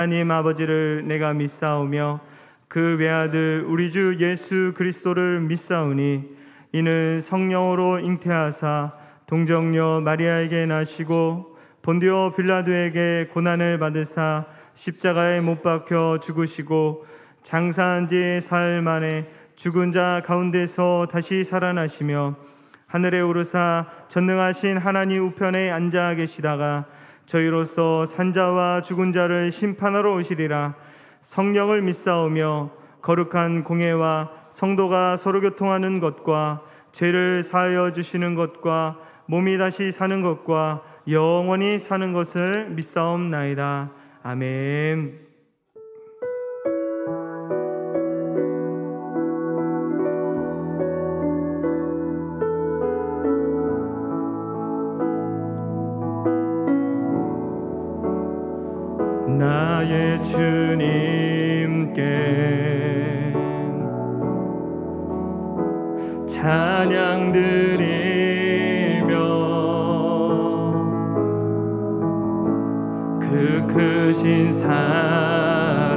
하나님 아버지를 내가 믿사오며 그 외아들 우리 주 예수 그리스도를 믿사오니 이는 성령으로 잉태하사 동정녀 마리아에게 나시고 본디오 빌라도에게 고난을 받으사 십자가에 못 박혀 죽으시고 장사한 지 사흘 만에 죽은 자 가운데서 다시 살아나시며 하늘에 오르사 전능하신 하나님 우편에 앉아 계시다가 저희로서 산자와 죽은 자를 심판하러 오시리라. 성령을 믿사오며 거룩한 공예와 성도가 서로 교통하는 것과 죄를 사하여 주시는 것과 몸이 다시 사는 것과 영원히 사는 것을 믿사옵나이다. 아멘. 나의 주님께 찬양 드리며 그 크신 사랑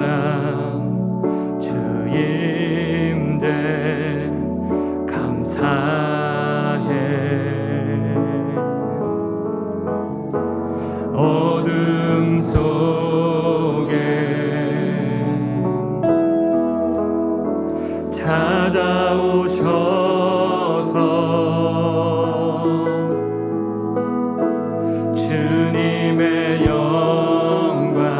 주 임재 감사해. 어둠 속에 찾아오셔서 주님의 영광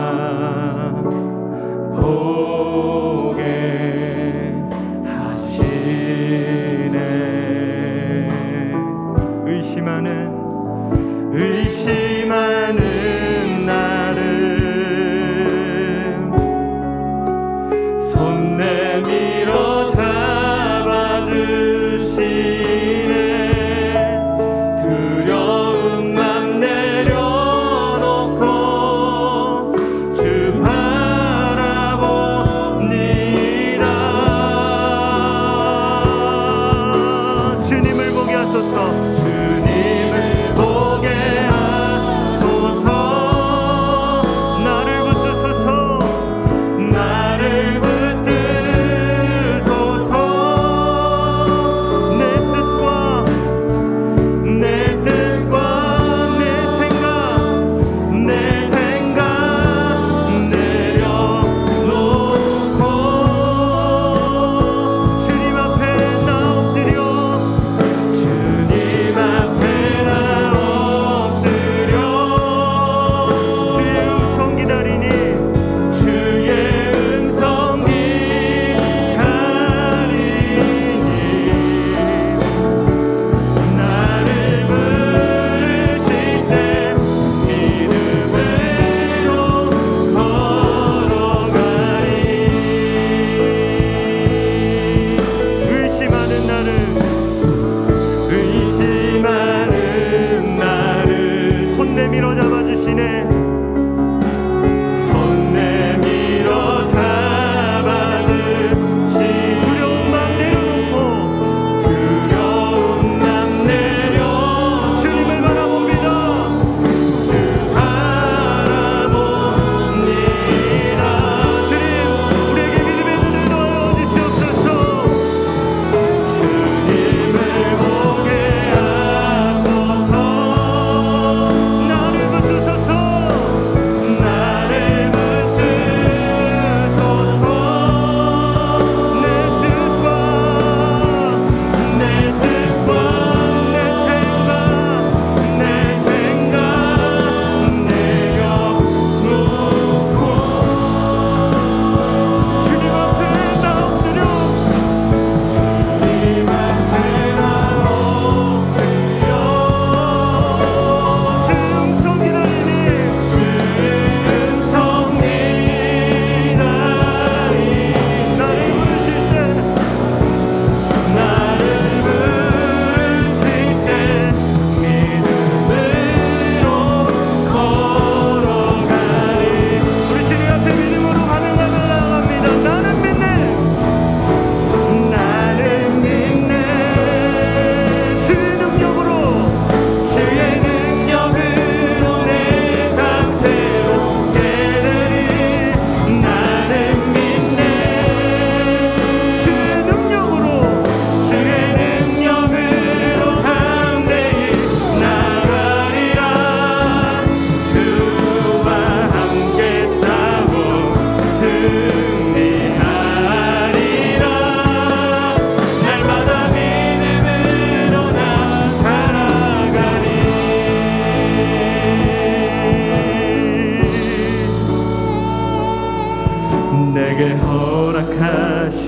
내게 허락하신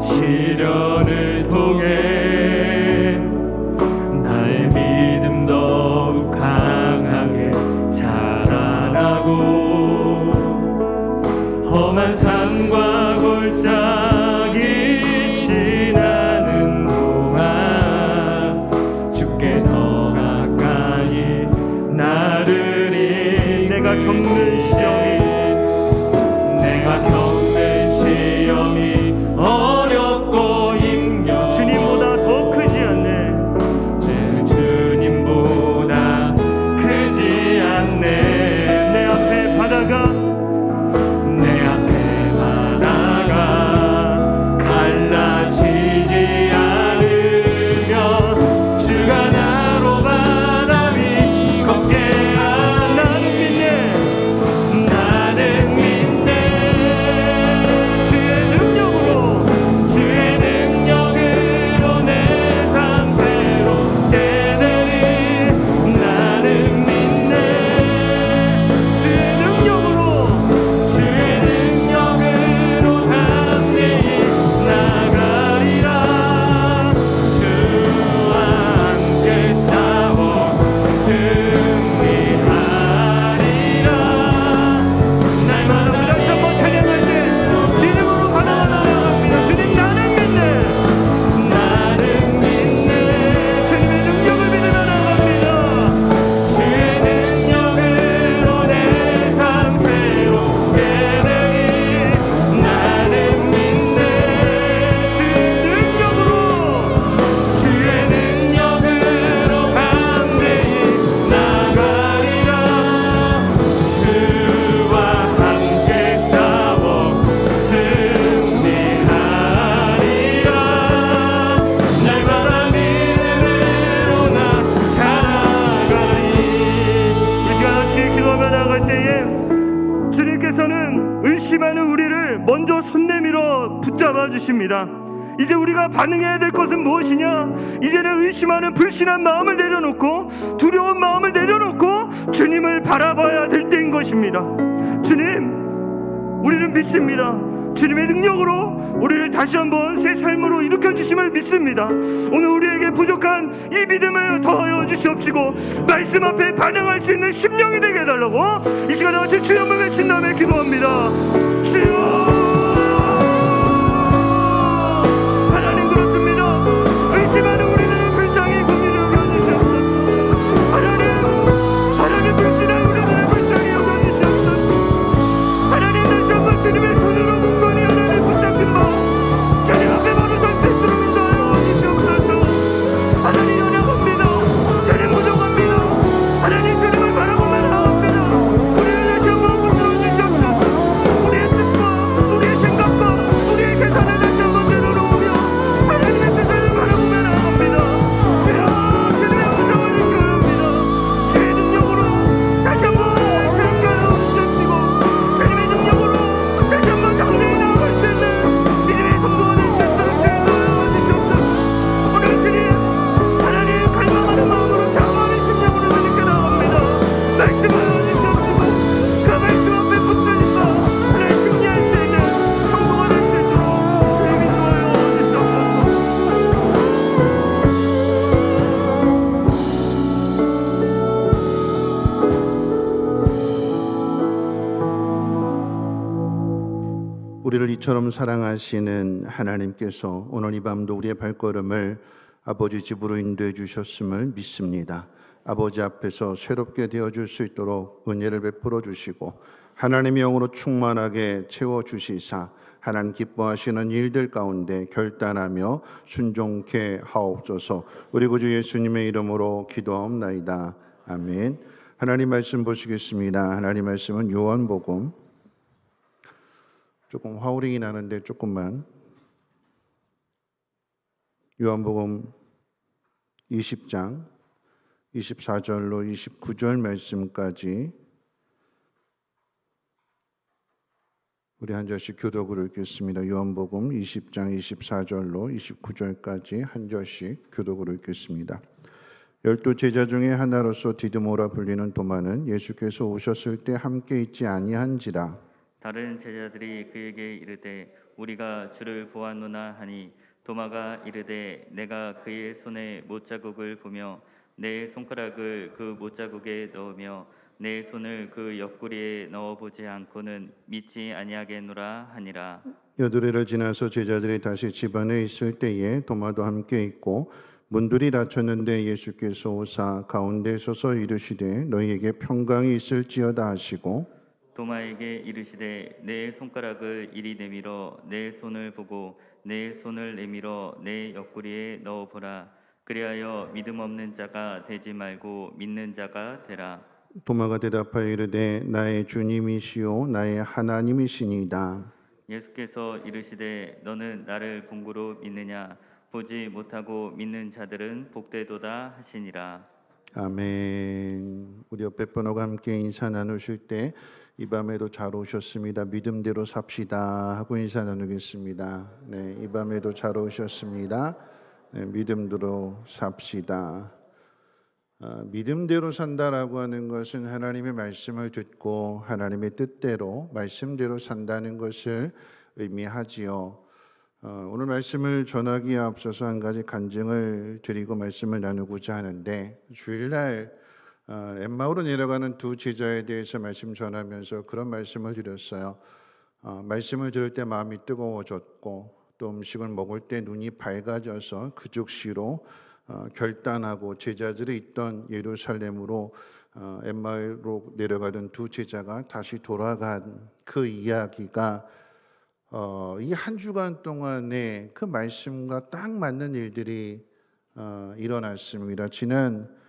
시련을 통해 나의 믿음 더욱 강하게 자라나고 험한 산과 골짜기 지나는 동안 주께 더 가까이 나르리. 내가 겪는 시험이 어렵고 힘겨 주님보다 더 크지 않네. 주님보다 크지 않네. 내 앞에 바다가 갈라지지 않으며 주가 나로 바다 위 걷게 하나. 나는 믿네. 의심하는 우리를 먼저 손 내밀어 붙잡아 주십니다. 이제 우리가 반응해야 될 것은 무엇이냐? 이제는 의심하는 불신한 마음을 내려놓고 두려운 마음을 내려놓고 주님을 바라봐야 될 때인 것입니다. 주님, 우리는 믿습니다. 주님의 능력으로 우리를 다시 한번 새 삶으로 일으켜 주심을 믿습니다. 오늘 우리에게 부족한 이 믿음을 더하여 주시옵시고 말씀 앞에 반응할 수 있는 심령이 되게 해달라고 이 시간에 같이 주여 한번 외친 다음에 기도합니다. 주여, 하나님 그렇습니다. 의심하는 우리들은 불쌍히 긍휼히 여겨주시옵소서. 하나님 불신한 우리들을 불쌍히 여겨주시옵소서. 하나님 다시 한번 주님의 손으로 굳건히 하나님 붙잡힌 바 주님 앞에 바로 설 수 있도록 인도하여 주시옵소서. 하나님 연약합니다. 주님 부족합니다. 하나님 주님을 바라보며 나아갑니다. 우리를 다시 한번 붙들어 주시옵소서. 우리의 뜻과 우리의 생각과 우리의 계산을 다시 한번 내려놓으며 하나님의 뜻을 바라보며 나아갑니다. 주여, 주님의 음성을 느껴야 합니다. 주의 능력으로 다시 한번 새롭게 하여 주시옵시고 주님의 능력으로 다시 한번 당대에 나아갈 수 있는 믿음의 성도가 될 수 있도록 주여 인도하여 주시옵소서. 오늘 주님, 하나님 갈망하는 마음으로 사모하는 심령으로 주님께 나아갑니다. 말씀하여 주시옵시고 그 말씀 앞에 붙들린 바 하나님 승리할 수 있는 성도가 될 수 있도록 주님 인도하여 주시옵소서. 우리를 이처럼 사랑하시는 하나님께서 오늘 이 밤도 우리의 발걸음을 아버지 집으로 인도해 주셨음을 믿습니다. 아버지 앞에서 새롭게 되어줄 수 있도록 은혜를 베풀어 주시고 하나님의 영으로 충만하게 채워주시사 하나님 기뻐하시는 일들 가운데 결단하며 순종케 하옵소서. 우리 구주 예수님의 이름으로 기도하옵나이다. 아멘. 하나님 말씀 보시겠습니다. 하나님 말씀은 요한복음, 조금 화우링이 나는데 조금만, 요한복음 20장 24절로 29절 말씀까지 우리 한 절씩 교독으로 읽겠습니다. 요한복음 20장 24절로 29절까지 한 절씩 교독으로 읽겠습니다. 12 제자 중에 하나로서 디드모라 불리는 도마는 예수께서 오셨을 때 함께 있지 아니한지라 다른 제자들이 그에게 이르되 우리가 주를 보았노나 하니 도마가 이르되 내가 그의 손에 못자국을 보며 내 손가락을 그 못자국에 넣으며 내 손을 그 옆구리에 넣어보지 않고는 믿지 아니하겠노라 하니라. 여드레를 지나서 제자들이 다시 집 안에 있을 때에 도마도 함께 있고 문들이 닫혔는데 예수께서 오사 가운데 서서 이르시되 너희에게 평강이 있을지어다 하시고 도마에게 이르시되 내 손가락을 이리 내밀어 내 손을 보고 내 손을 내밀어 내 옆구리에 넣어보라. 그리하여 믿음 없는 자가 되지 말고 믿는 자가 되라. 도마가 대답하여 이르되 나의 주님이시오 나의 하나님이시니이다. 예수께서 이르시되 너는 나를 본고로 믿느냐? 보지 못하고 믿는 자들은 복되도다 하시니라. 아멘. 우리 옆에 번호가 함께 인사 나누실 때 이 밤에도 잘 오셨습니다. 믿음대로 삽시다 하고 인사 나누겠습니다. 네, 이 밤에도 잘 오셨습니다. 네, 믿음대로 삽시다. 믿음대로 산다라고 하는 것은 하나님의 말씀을 듣고 하나님의 뜻대로 말씀대로 산다는 것을 의미하지요. 오늘 말씀을 전하기에 앞서서 한 가지 간증을 드리고 말씀을 나누고자 하는데 주일날 엠마오로 내려가는 두 제자에 대해서 말씀 전하면서 그런 말씀을 드렸어요. 말씀을 들을 때 마음이 뜨거워졌고 또 음식을 먹을 때 눈이 밝아져서 그 즉시로 결단하고 제자들이 있던 예루살렘으로 엠마오로 내려가던 두 제자가 다시 돌아간 그 이야기가 이 한 주간 동안에 그 말씀과 딱 맞는 일들이 일어났습니다. 지난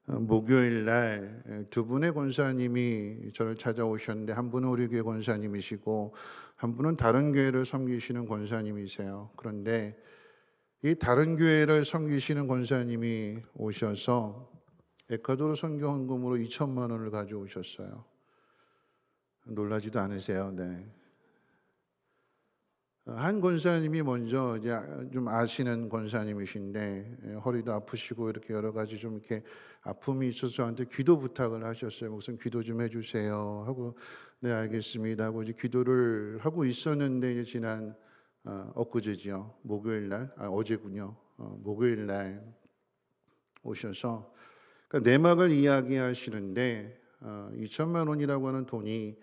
목요일 날 두 분의 권사님이 저를 찾아오셨는데 한 분은 우리 교회 권사님이시고 한 분은 다른 교회를 섬기시는 권사님이세요. 그런데 이 다른 교회를 섬기시는 권사님이 오셔서 에콰도르 선교 헌금으로 2천만 원을 가져오셨어요. 놀라지도 않으세요? 네. 한 권사님이 먼저 이제 좀 아시는 권사님이신데 허리도 아프시고 이렇게 여러 가지 좀 이렇게 아픔이 있어서 저한테 기도 부탁을 하셨어요. 무슨 기도 좀 해주세요 하고 네 알겠습니다 하고 이제 기도를 하고 있었는데 이제 지난 엊그제지요 목요일 날 어제군요 목요일 날 오셔서 그러니까 내막을 이야기하시는데 2천만 원이라고 하는 돈이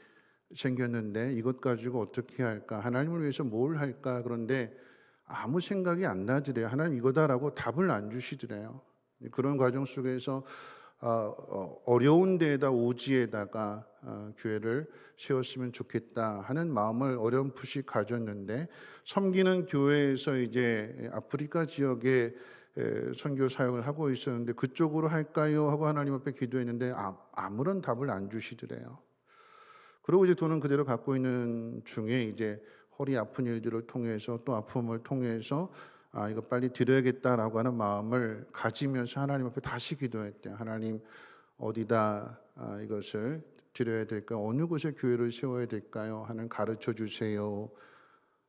생겼는데 이것 가지고 어떻게 할까? 하나님을 위해서 뭘 할까? 그런데 아무 생각이 안 나더래요. 하나님 이거다라고 답을 안 주시더래요. 그런 과정 속에서 어려운 데에다 오지에다가 교회를 세웠으면 좋겠다 하는 마음을 어렴풋이 가졌는데 섬기는 교회에서 이제 아프리카 지역에 선교 사역을 하고 있었는데 그쪽으로 할까요? 하고 하나님 앞에 기도했는데 아무런 답을 안 주시더래요. 그리고 이제 돈은 그대로 갖고 있는 중에 이제 허리 아픈 일들을 통해서 또 아픔을 통해서 이거 빨리 드려야겠다라고 하는 마음을 가지면서 하나님 앞에 다시 기도했대요. 하나님 어디다 이것을 드려야 될까요? 어느 곳에 교회를 세워야 될까요? 하는 가르쳐 주세요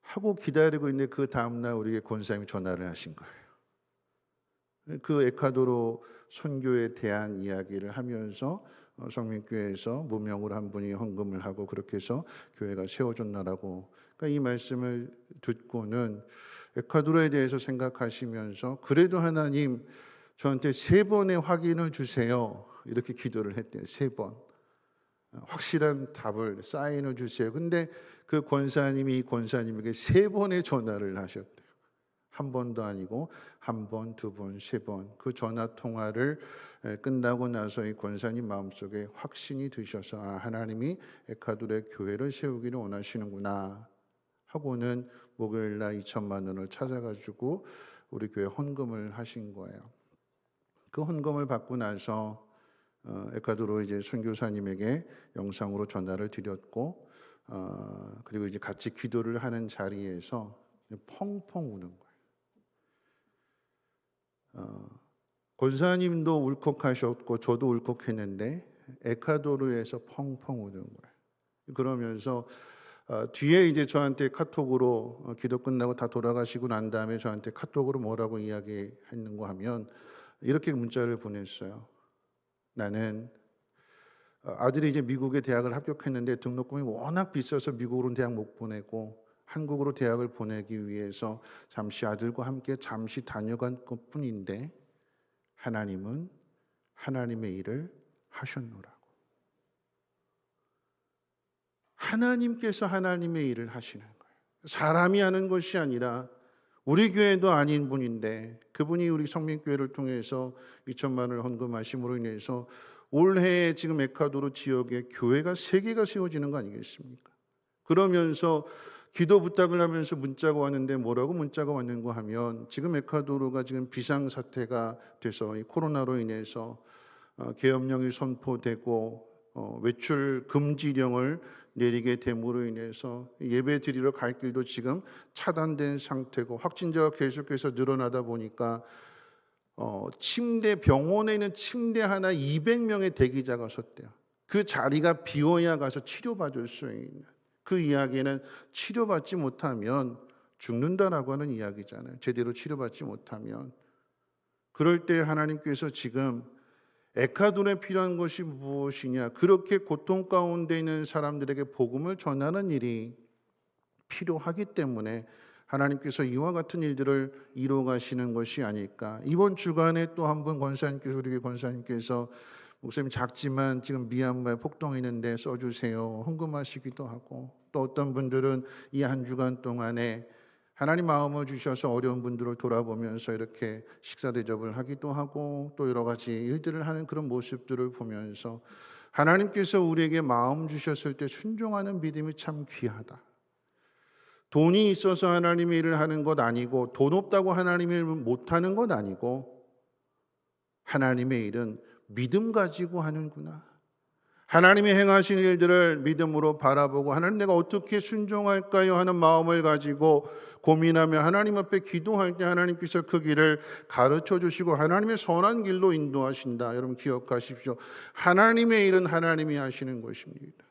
하고 기다리고 있는데 그 다음날 우리에게 권사님이 전화를 하신 거예요. 그 에콰도르 선교에 대한 이야기를 하면서 성민교회에서 무명으로 한 분이 헌금을 하고 그렇게 해서 교회가 세워졌나라고. 그러니까 이 말씀을 듣고는 에콰도르에 대해서 생각하시면서 그래도 하나님 저한테 3번의 확인을 주세요. 이렇게 기도를 했대요. 3번. 확실한 답을 사인을 주세요. 근데 그 권사님이 이 권사님에게 3번의 전화를 하셨대요. 한 번도 아니고 한 번, 2번, 3번 그 전화 통화를 끝나고 나서 이 권사님 마음속에 확신이 드셔서 하나님이 에콰도르의 교회를 세우기를 원하시는구나 하고는 목요일 날 2천만 원을 찾아가지고 우리 교회 헌금을 하신 거예요. 그 헌금을 받고 나서 에콰도르 이제 선교사님에게 영상으로 전화를 드렸고 그리고 이제 같이 기도를 하는 자리에서 펑펑 우는 거예요. 권사님도 울컥하셨고 저도 울컥했는데 에콰도르에서 펑펑 우는 거예요. 그러면서 뒤에 이제 저한테 카톡으로 기도 끝나고 다 돌아가시고 난 다음에 저한테 카톡으로 뭐라고 이야기했는가 하면 이렇게 문자를 보냈어요. 나는 아들이 이제 미국의 대학을 합격했는데 등록금이 워낙 비싸서 미국으로는 대학 못 보내고 한국으로 대학을 보내기 위해서 잠시 아들과 함께 잠시 다녀간 것뿐인데 하나님은 하나님의 일을 하셨노라고. 하나님께서 하나님의 일을 하시는 거예요. 사람이 하는 것이 아니라 우리 교회도 아닌 분인데 그분이 우리 성민교회를 통해서 2천만 원을 헌금하심으로 인해서 올해 지금 에콰도르 지역에 교회가 3개가 세워지는 거 아니겠습니까? 그러면서 기도 부탁을 하면서 문자가 왔는데 뭐라고 문자가 왔는가 하면 지금 에콰도르가 지금 비상사태가 돼서 이 코로나로 인해서 계엄령이 선포되고 외출 금지령을 내리게 됨으로 인해서 예배 드리러 갈 길도 지금 차단된 상태고 확진자가 계속해서 늘어나다 보니까 병원에 있는 침대 하나 200명의 대기자가 섰대요. 그 자리가 비워야 가서 치료받을 수 있는 그 이야기는 치료받지 못하면 죽는다라고 하는 이야기잖아요. 제대로 치료받지 못하면. 그럴 때 하나님께서 지금 에콰도르에 필요한 것이 무엇이냐? 그렇게 고통 가운데 있는 사람들에게 복음을 전하는 일이 필요하기 때문에 하나님께서 이와 같은 일들을 이루어 가시는 것이 아닐까. 이번 주간에 또 한 번 권사님께서 우리 권사님께서 목사님 작지만 지금 미얀마에 폭동이 있는데 써주세요 헌금하시기도 하고 또 어떤 분들은 이 한 주간 동안에 하나님 마음을 주셔서 어려운 분들을 돌아보면서 이렇게 식사 대접을 하기도 하고 또 여러 가지 일들을 하는 그런 모습들을 보면서 하나님께서 우리에게 마음 주셨을 때 순종하는 믿음이 참 귀하다. 돈이 있어서 하나님의 일을 하는 것 아니고 돈 없다고 하나님의 일을 못하는 것 아니고 하나님의 일은 믿음 가지고 하는구나. 하나님이 행하신 일들을 믿음으로 바라보고 하나님 내가 어떻게 순종할까요 하는 마음을 가지고 고민하며 하나님 앞에 기도할 때 하나님께서 그 길을 가르쳐 주시고 하나님의 선한 길로 인도하신다. 여러분 기억하십시오. 하나님의 일은 하나님이 하시는 것입니다.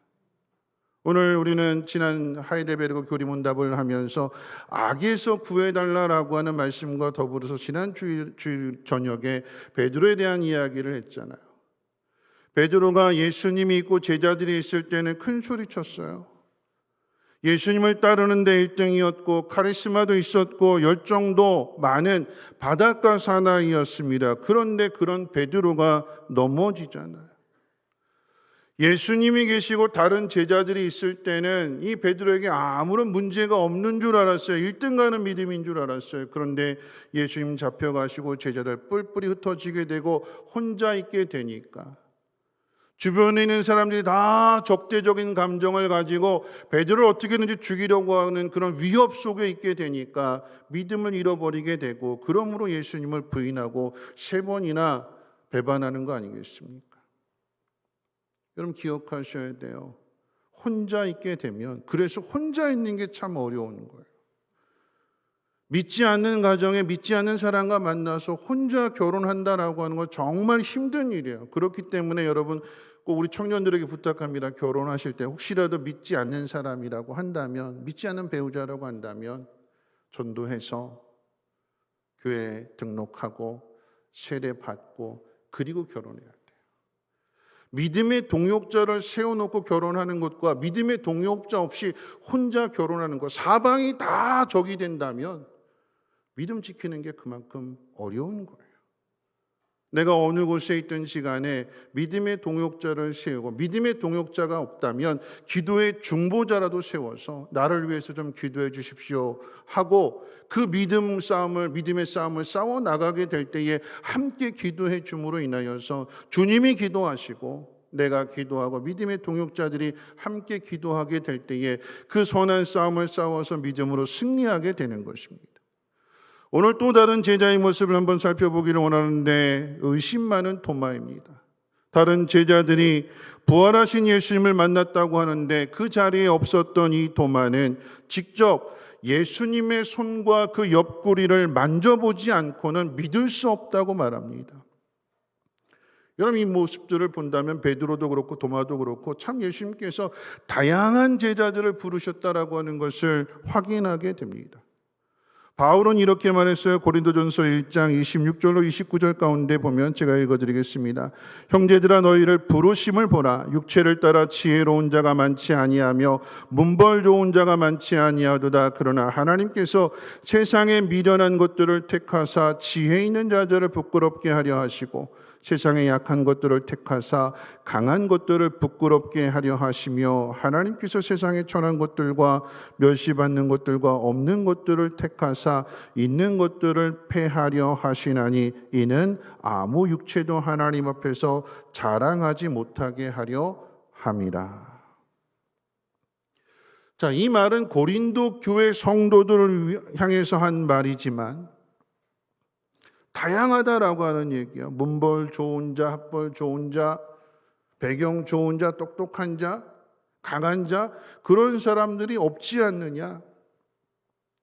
오늘 우리는 지난 하이데베르그 교리문답을 하면서 악에서 구해달라라고 하는 말씀과 더불어서 지난 주일 저녁에 베드로에 대한 이야기를 했잖아요. 베드로가 예수님이 있고 제자들이 있을 때는 큰 소리 쳤어요. 예수님을 따르는 데 1등이었고 카리스마도 있었고 열정도 많은 바닷가 사나이였습니다. 그런데 그런 베드로가 넘어지잖아요. 예수님이 계시고 다른 제자들이 있을 때는 이 베드로에게 아무런 문제가 없는 줄 알았어요. 1등 가는 믿음인 줄 알았어요. 그런데 예수님 잡혀가시고 제자들 뿔뿔이 흩어지게 되고 혼자 있게 되니까 주변에 있는 사람들이 다 적대적인 감정을 가지고 베드로를 어떻게든지 죽이려고 하는 그런 위협 속에 있게 되니까 믿음을 잃어버리게 되고 그러므로 예수님을 부인하고 3번이나 배반하는 거 아니겠습니까? 여러분 기억하셔야 돼요. 혼자 있게 되면 그래서 혼자 있는 게 참 어려운 거예요. 믿지 않는 가정에 믿지 않는 사람과 만나서 혼자 결혼한다라고 하는 건 정말 힘든 일이에요. 그렇기 때문에 여러분 꼭 우리 청년들에게 부탁합니다. 결혼하실 때 혹시라도 믿지 않는 사람이라고 한다면 믿지 않는 배우자라고 한다면 전도해서 교회에 등록하고 세례받고 그리고 결혼해야 돼요. 믿음의 동역자를 세워놓고 결혼하는 것과 믿음의 동역자 없이 혼자 결혼하는 것 사방이 다 적이 된다면 믿음 지키는 게 그만큼 어려운 거예요. 내가 어느 곳에 있든 시간에 믿음의 동역자를 세우고 믿음의 동역자가 없다면 기도의 중보자라도 세워서 나를 위해서 좀 기도해 주십시오 하고 그 믿음의 싸움을 싸워 나가게 될 때에 함께 기도해 줌으로 인하여서 주님이 기도하시고 내가 기도하고 믿음의 동역자들이 함께 기도하게 될 때에 그 선한 싸움을 싸워서 믿음으로 승리하게 되는 것입니다. 오늘 또 다른 제자의 모습을 한번 살펴보기를 원하는데 의심 많은 도마입니다. 다른 제자들이 부활하신 예수님을 만났다고 하는데 그 자리에 없었던 이 도마는 직접 예수님의 손과 그 옆구리를 만져보지 않고는 믿을 수 없다고 말합니다. 여러분 이 모습들을 본다면 베드로도 그렇고 도마도 그렇고 참 예수님께서 다양한 제자들을 부르셨다라고 하는 것을 확인하게 됩니다. 바울은 이렇게 말했어요. 고린도전서 1장 26절로 29절 가운데 보면 제가 읽어드리겠습니다. 형제들아 너희를 부르심을 보라. 육체를 따라 지혜로운 자가 많지 아니하며 문벌 좋은 자가 많지 아니하도다. 그러나 하나님께서 세상에 미련한 것들을 택하사 지혜 있는 자들을 부끄럽게 하려 하시고 세상에 약한 것들을 택하사 강한 것들을 부끄럽게 하려 하시며 하나님께서 세상에 천한 것들과 멸시받는 것들과 없는 것들을 택하사 있는 것들을 패하려 하시나니 이는 아무 육체도 하나님 앞에서 자랑하지 못하게 하려 함이라. 자, 이 말은 고린도 교회 성도들을 향해서 한 말이지만 다양하다라고 하는 얘기야. 문벌 좋은 자, 학벌 좋은 자, 배경 좋은 자, 똑똑한 자, 강한 자, 그런 사람들이 없지 않느냐.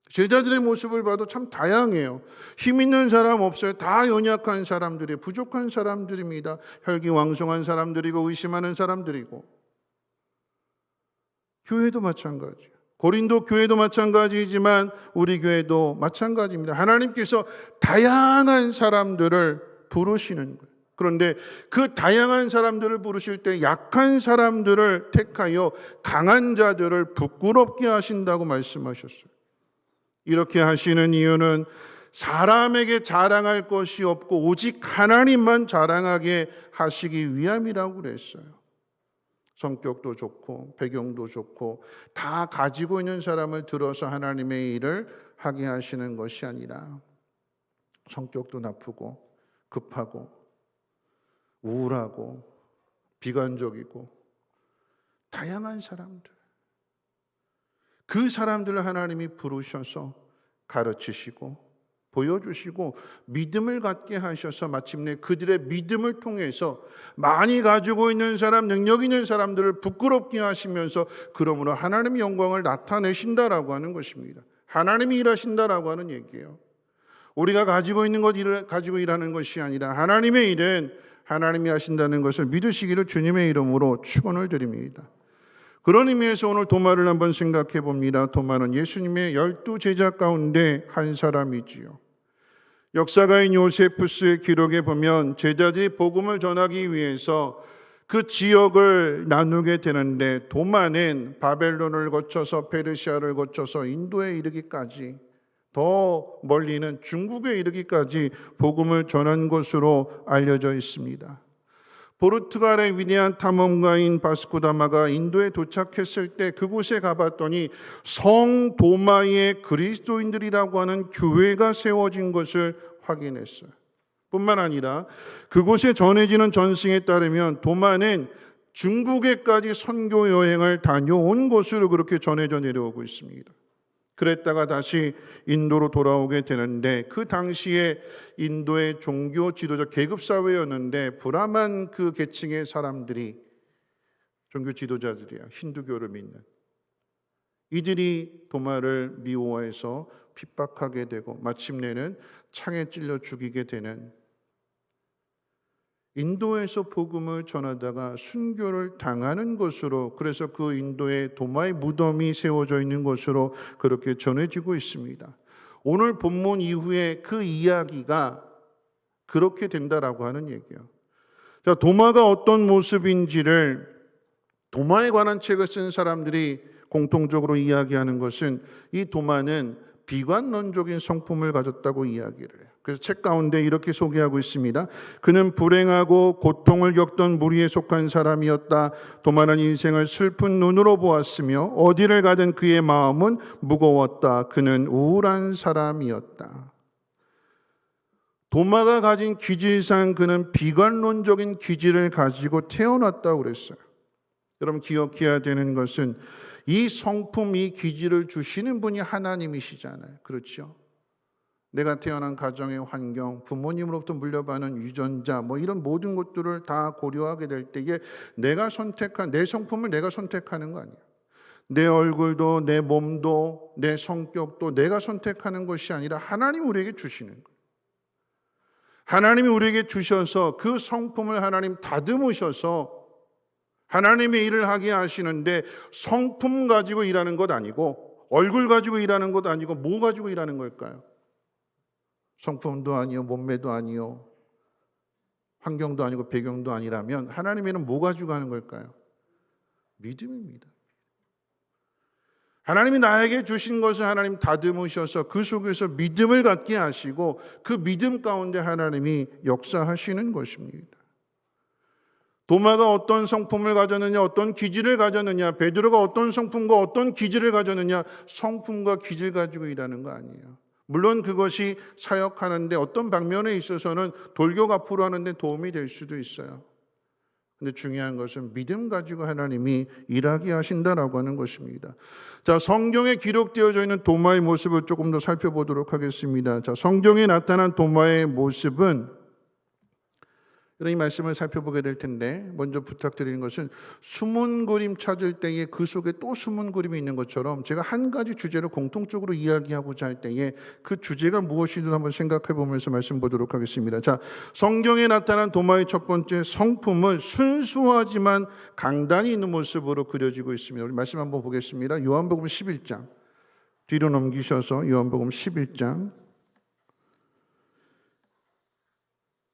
제자들의 모습을 봐도 참 다양해요. 힘 있는 사람 없어요. 다 연약한 사람들이, 부족한 사람들입니다. 혈기왕성한 사람들이고 의심하는 사람들이고. 교회도 마찬가지예요. 고린도 교회도 마찬가지이지만 우리 교회도 마찬가지입니다. 하나님께서 다양한 사람들을 부르시는 거예요. 그런데 그 다양한 사람들을 부르실 때 약한 사람들을 택하여 강한 자들을 부끄럽게 하신다고 말씀하셨어요. 이렇게 하시는 이유는 사람에게 자랑할 것이 없고 오직 하나님만 자랑하게 하시기 위함이라고 그랬어요. 성격도 좋고 배경도 좋고 다 가지고 있는 사람을 들어서 하나님의 일을 하게 하시는 것이 아니라 성격도 나쁘고 급하고 우울하고 비관적이고 다양한 사람들, 그 사람들을 하나님이 부르셔서 가르치시고 보여주시고 믿음을 갖게 하셔서 마침내 그들의 믿음을 통해서 많이 가지고 있는 사람, 능력 있는 사람들을 부끄럽게 하시면서 그러므로 하나님의 영광을 나타내신다라고 하는 것입니다. 하나님이 일하신다라고 하는 얘기예요. 우리가 가지고 있는 것 가지고 일하는 것이 아니라 하나님의 일은 하나님이 하신다는 것을 믿으시기를 주님의 이름으로 축원을 드립니다. 그런 의미에서 오늘 도마를 한번 생각해 봅니다. 도마는 예수님의 12제자 가운데 한 사람이지요. 역사가인 요세푸스의 기록에 보면 제자들이 복음을 전하기 위해서 그 지역을 나누게 되는데 도마는 바벨론을 거쳐서 페르시아를 거쳐서 인도에 이르기까지 더 멀리는 중국에 이르기까지 복음을 전한 것으로 알려져 있습니다. 포르투갈의 위대한 탐험가인 바스코다마가 인도에 도착했을 때 그곳에 가봤더니 성 도마의 그리스도인들이라고 하는 교회가 세워진 것을 확인했어요. 뿐만 아니라 그곳에 전해지는 전승에 따르면 도마는 중국에까지 선교 여행을 다녀온 것으로 그렇게 전해져 내려오고 있습니다. 그랬다가 다시 인도로 돌아오게 되는데 그 당시에 인도의 종교 지도자 계급 사회였는데 불암한 그 계층의 사람들이 종교 지도자들이야. 힌두교를 믿는 이들이 도마를 미워해서 핍박하게 되고 마침내는 창에 찔러 죽이게 되는, 인도에서 복음을 전하다가 순교를 당하는 것으로, 그래서 그 인도에 도마의 무덤이 세워져 있는 것으로 그렇게 전해지고 있습니다. 오늘 본문 이후에 그 이야기가 그렇게 된다라고 하는 얘기예요. 자, 도마가 어떤 모습인지를 도마에 관한 책을 쓴 사람들이 공통적으로 이야기하는 것은 이 도마는 비관론적인 성품을 가졌다고 이야기를 해요. 그래서 책 가운데 이렇게 소개하고 있습니다. 그는 불행하고 고통을 겪던 무리에 속한 사람이었다. 도마는 인생을 슬픈 눈으로 보았으며 어디를 가든 그의 마음은 무거웠다. 그는 우울한 사람이었다. 도마가 가진 기질상 그는 비관론적인 기질을 가지고 태어났다고 그랬어요. 여러분 기억해야 되는 것은 이 성품, 이 기질을 주시는 분이 하나님이시잖아요. 그렇죠? 내가 태어난 가정의 환경, 부모님으로부터 물려받은 유전자, 이런 모든 것들을 다 고려하게 될 때에 내가 선택한 내 성품을 내가 선택하는 거 아니에요. 내 얼굴도, 내 몸도, 내 성격도 내가 선택하는 것이 아니라 하나님이 우리에게 주시는 거예요. 하나님이 우리에게 주셔서 그 성품을 하나님 다듬으셔서 하나님의 일을 하게 하시는데 성품 가지고 일하는 것 아니고 얼굴 가지고 일하는 것도 아니고 뭐 가지고 일하는 걸까요? 성품도 아니요, 몸매도 아니요, 환경도 아니고 배경도 아니라면 하나님에는 뭐 가지고 하는 걸까요? 믿음입니다. 하나님이 나에게 주신 것을 하나님 다듬으셔서 그 속에서 믿음을 갖게 하시고 그 믿음 가운데 하나님이 역사하시는 것입니다. 도마가 어떤 성품을 가졌느냐, 어떤 기질을 가졌느냐, 베드로가 어떤 성품과 어떤 기질을 가졌느냐, 성품과 기질 가지고 일하는 거 아니에요. 물론 그것이 사역하는데 어떤 방면에 있어서는 돌격 앞으로 하는데 도움이 될 수도 있어요. 근데 중요한 것은 믿음 가지고 하나님이 일하게 하신다라고 하는 것입니다. 자, 성경에 기록되어져 있는 도마의 모습을 조금 더 살펴보도록 하겠습니다. 자, 성경에 나타난 도마의 모습은 이런 이 말씀을 살펴보게 될 텐데, 먼저 부탁드리는 것은 숨은 그림 찾을 때에 그 속에 또 숨은 그림이 있는 것처럼 제가 한 가지 주제를 공통적으로 이야기하고자 할 때에 그 주제가 무엇이든 한번 생각해 보면서 말씀 보도록 하겠습니다. 자, 성경에 나타난 도마의 첫 번째 성품은 순수하지만 강단이 있는 모습으로 그려지고 있습니다. 우리 말씀 한번 보겠습니다. 요한복음 11장 뒤로 넘기셔서 요한복음 11장.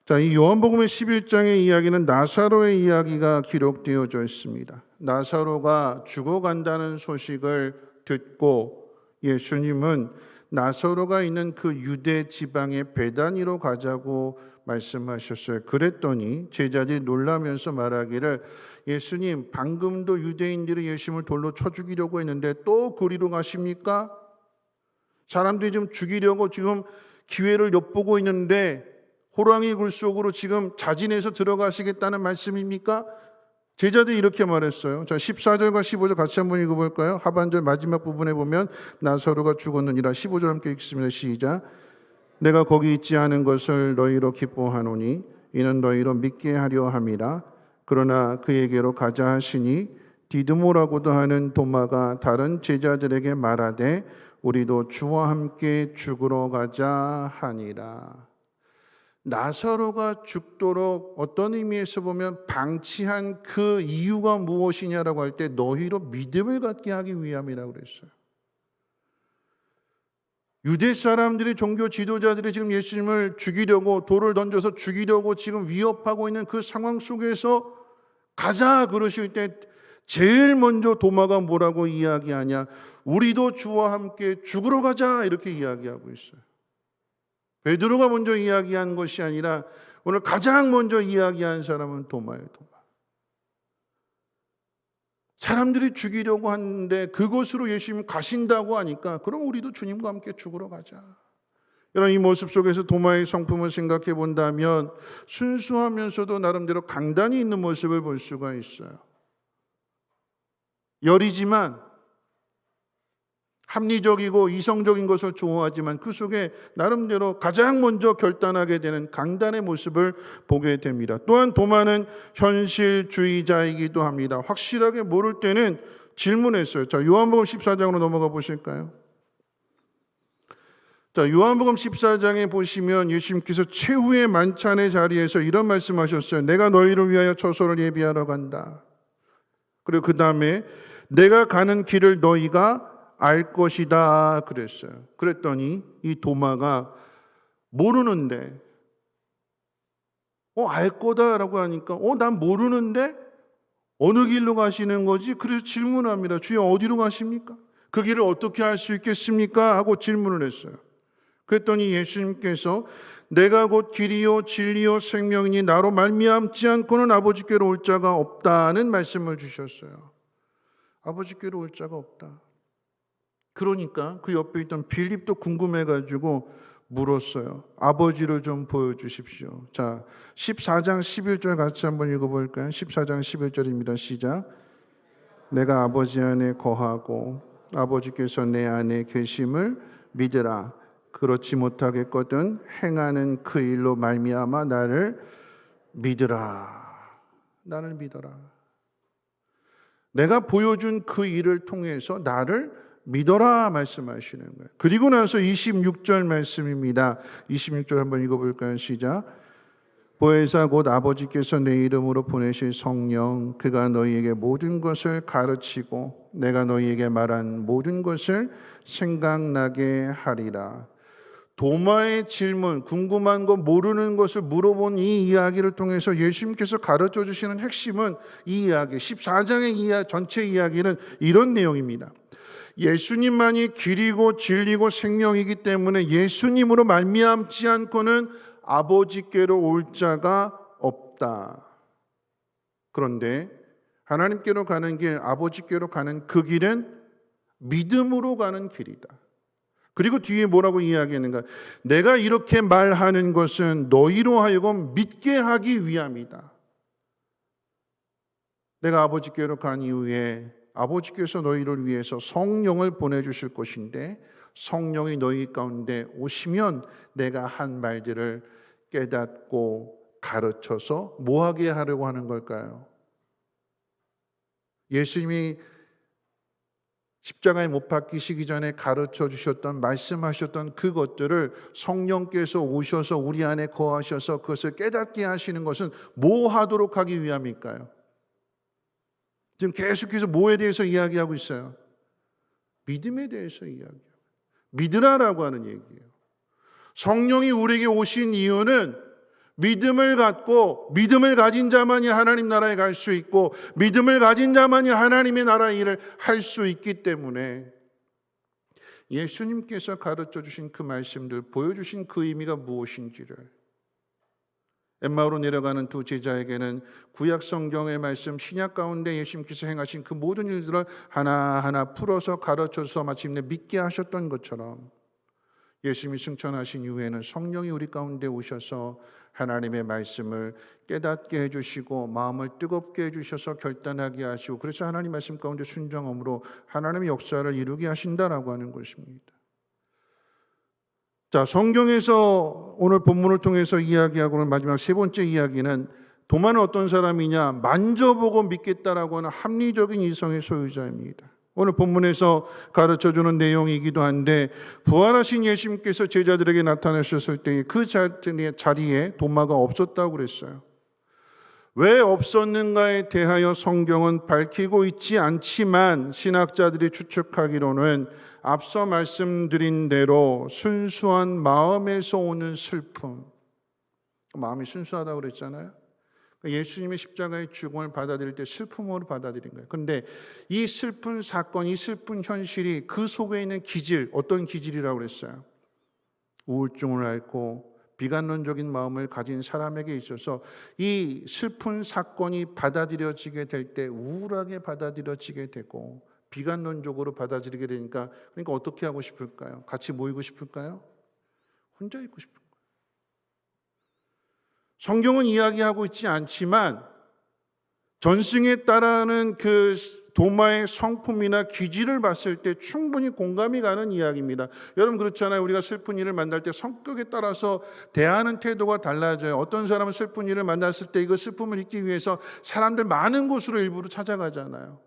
자, 이 요한복음의 11장의 이야기는 나사로의 이야기가 기록되어져 있습니다. 나사로가 죽어간다는 소식을 듣고 예수님은 나사로가 있는 그 유대 지방의 베다니로 가자고 말씀하셨어요. 그랬더니 제자들이 놀라면서 말하기를, 예수님, 방금도 유대인들이 예수님을 돌로 쳐 죽이려고 했는데 또 그리로 가십니까? 사람들이 좀 죽이려고 지금 기회를 엿보고 있는데 호랑이 굴 속으로 지금 자진해서 들어가시겠다는 말씀입니까? 제자들이 이렇게 말했어요. 자, 14절과 15절 같이 한번 읽어볼까요? 하반절 마지막 부분에 보면 나사로가 죽었느니라. 15절 함께 읽습니다. 시작. 내가 거기 있지 않은 것을 너희로 기뻐하노니 이는 너희로 믿게 하려 함이라. 그러나 그에게로 가자 하시니 디드모라고도 하는 도마가 다른 제자들에게 말하되 우리도 주와 함께 죽으러 가자 하니라. 나사로가 죽도록 어떤 의미에서 보면 방치한 그 이유가 무엇이냐라고 할 때 너희로 믿음을 갖게 하기 위함이라고 그랬어요. 유대 사람들이, 종교 지도자들이 지금 예수님을 죽이려고, 돌을 던져서 죽이려고 지금 위협하고 있는 그 상황 속에서 가자 그러실 때 제일 먼저 도마가 뭐라고 이야기하냐? 우리도 주와 함께 죽으러 가자 이렇게 이야기하고 있어요. 베드로가 먼저 이야기한 것이 아니라 오늘 가장 먼저 이야기한 사람은 도마예요. 도마. 사람들이 죽이려고 하는데 그곳으로 예수님 가신다고 하니까 그럼 우리도 주님과 함께 죽으러 가자. 이런 이 모습 속에서 도마의 성품을 생각해 본다면 순수하면서도 나름대로 강단이 있는 모습을 볼 수가 있어요. 열이지만 합리적이고 이성적인 것을 좋아하지만 그 속에 나름대로 가장 먼저 결단하게 되는 강단의 모습을 보게 됩니다. 또한 도마는 현실주의자이기도 합니다. 확실하게 모를 때는 질문했어요. 자, 요한복음 14장으로 넘어가 보실까요? 자, 요한복음 14장에 보시면 예수님께서 최후의 만찬의 자리에서 이런 말씀하셨어요. 내가 너희를 위하여 처소를 예비하러 간다. 그리고 그 다음에 내가 가는 길을 너희가 알 것이다 그랬어요. 그랬더니 이 도마가 모르는데 알 거다라고 하니까 난 모르는데 어느 길로 가시는 거지? 그래서 질문합니다. 주여 어디로 가십니까? 그 길을 어떻게 알 수 있겠습니까? 하고 질문을 했어요. 그랬더니 예수님께서 내가 곧 길이요 진리요 생명이니 나로 말미암지 않고는 아버지께로 올 자가 없다는 말씀을 주셨어요. 아버지께로 올 자가 없다. 그러니까 그 옆에 있던 빌립도 궁금해가지고 물었어요. 아버지를 좀 보여주십시오. 자, 14장 11절 같이 한번 읽어볼까요? 14장 11절입니다. 시작. 내가 아버지 안에 거하고 아버지께서 내 안에 계심을 믿으라. 그렇지 못하겠거든 행하는 그 일로 말미암아 나를 믿으라. 나를 믿어라. 내가 보여준 그 일을 통해서 나를 믿어라 말씀하시는 거예요. 그리고 나서 26절 말씀입니다. 26절 한번 읽어볼까요? 시작. 보혜사 곧 아버지께서 내 이름으로 보내실 성령 그가 너희에게 모든 것을 가르치고 내가 너희에게 말한 모든 것을 생각나게 하리라. 도마의 질문, 궁금한 것, 모르는 것을 물어본 이 이야기를 통해서 예수님께서 가르쳐 주시는 핵심은 이 이야기, 14장의 전체 이야기는 이런 내용입니다. 예수님만이 길이고 진리고 생명이기 때문에 예수님으로 말미암지 않고는 아버지께로 올 자가 없다. 그런데 하나님께로 가는 길, 아버지께로 가는 그 길은 믿음으로 가는 길이다. 그리고 뒤에 뭐라고 이야기하는가? 내가 이렇게 말하는 것은 너희로 하여금 믿게 하기 위함이다. 내가 아버지께로 간 이후에 아버지께서 너희를 위해서 성령을 보내주실 것인데 성령이 너희 가운데 오시면 내가 한 말들을 깨닫고 가르쳐서 뭐하게 하려고 하는 걸까요? 예수님이 십자가에 못 박히시기 전에 가르쳐 주셨던, 말씀하셨던 그것들을 성령께서 오셔서 우리 안에 거하셔서 그것을 깨닫게 하시는 것은 뭐 하도록 하기 위함일까요? 지금 계속해서 뭐에 대해서 이야기하고 있어요? 믿음에 대해서 이야기해요. 믿으라라고 하는 얘기예요. 성령이 우리에게 오신 이유는 믿음을 갖고 믿음을 가진 자만이 하나님 나라에 갈 수 있고 믿음을 가진 자만이 하나님의 나라 일을 할 수 있기 때문에 예수님께서 가르쳐 주신 그 말씀들, 보여주신 그 의미가 무엇인지를 엠마오로 내려가는 두 제자에게는 구약 성경의 말씀, 신약 가운데 예수님께서 행하신 그 모든 일들을 하나하나 풀어서 가르쳐서 마침내 믿게 하셨던 것처럼 예수님이 승천하신 이후에는 성령이 우리 가운데 오셔서 하나님의 말씀을 깨닫게 해주시고 마음을 뜨겁게 해주셔서 결단하게 하시고 그래서 하나님 말씀 가운데 순종함으로 하나님의 역사를 이루게 하신다라고 하는 것입니다. 자, 성경에서 오늘 본문을 통해서 이야기하고는 마지막 세 번째 이야기는 도마는 어떤 사람이냐? 만져보고 믿겠다라고 하는 합리적인 이성의 소유자입니다. 오늘 본문에서 가르쳐주는 내용이기도 한데 부활하신 예수님께서 제자들에게 나타나셨을 때 그 자리에 도마가 없었다고 그랬어요. 왜 없었는가에 대하여 성경은 밝히고 있지 않지만 신학자들이 추측하기로는 앞서 말씀드린 대로 순수한 마음에서 오는 슬픔, 마음이 순수하다고 그랬잖아요. 예수님의 십자가의 죽음을 받아들일 때 슬픔으로 받아들인 거예요. 그런데 이 슬픈 사건, 이 슬픈 현실이 그 속에 있는 기질, 어떤 기질이라고 그랬어요? 우울증을 앓고 비관론적인 마음을 가진 사람에게 있어서 이 슬픈 사건이 받아들여지게 될 때 우울하게 받아들여지게 되고 비관론적으로 받아들이게 되니까 그러니까 어떻게 하고 싶을까요? 같이 모이고 싶을까요? 혼자 있고 싶을까요? 성경은 이야기하고 있지 않지만 전승에 따르는 그 도마의 성품이나 기질을 봤을 때 충분히 공감이 가는 이야기입니다. 여러분 그렇잖아요. 우리가 슬픈 일을 만날 때 성격에 따라서 대하는 태도가 달라져요. 어떤 사람은 슬픈 일을 만났을 때 이거 슬픔을 잊기 위해서 사람들 많은 곳으로 일부러 찾아가잖아요.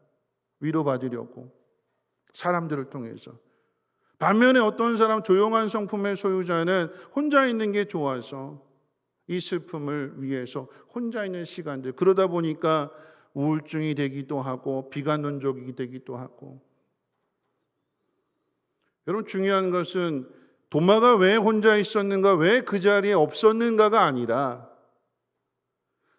위로받으려고 사람들을 통해서. 반면에 어떤 사람 조용한 성품의 소유자는 혼자 있는 게 좋아서 이 슬픔을 위해서 혼자 있는 시간들, 그러다 보니까 우울증이 되기도 하고 비관론적이 되기도 하고. 여러분 중요한 것은 도마가 왜 혼자 있었는가, 왜 그 자리에 없었는가가 아니라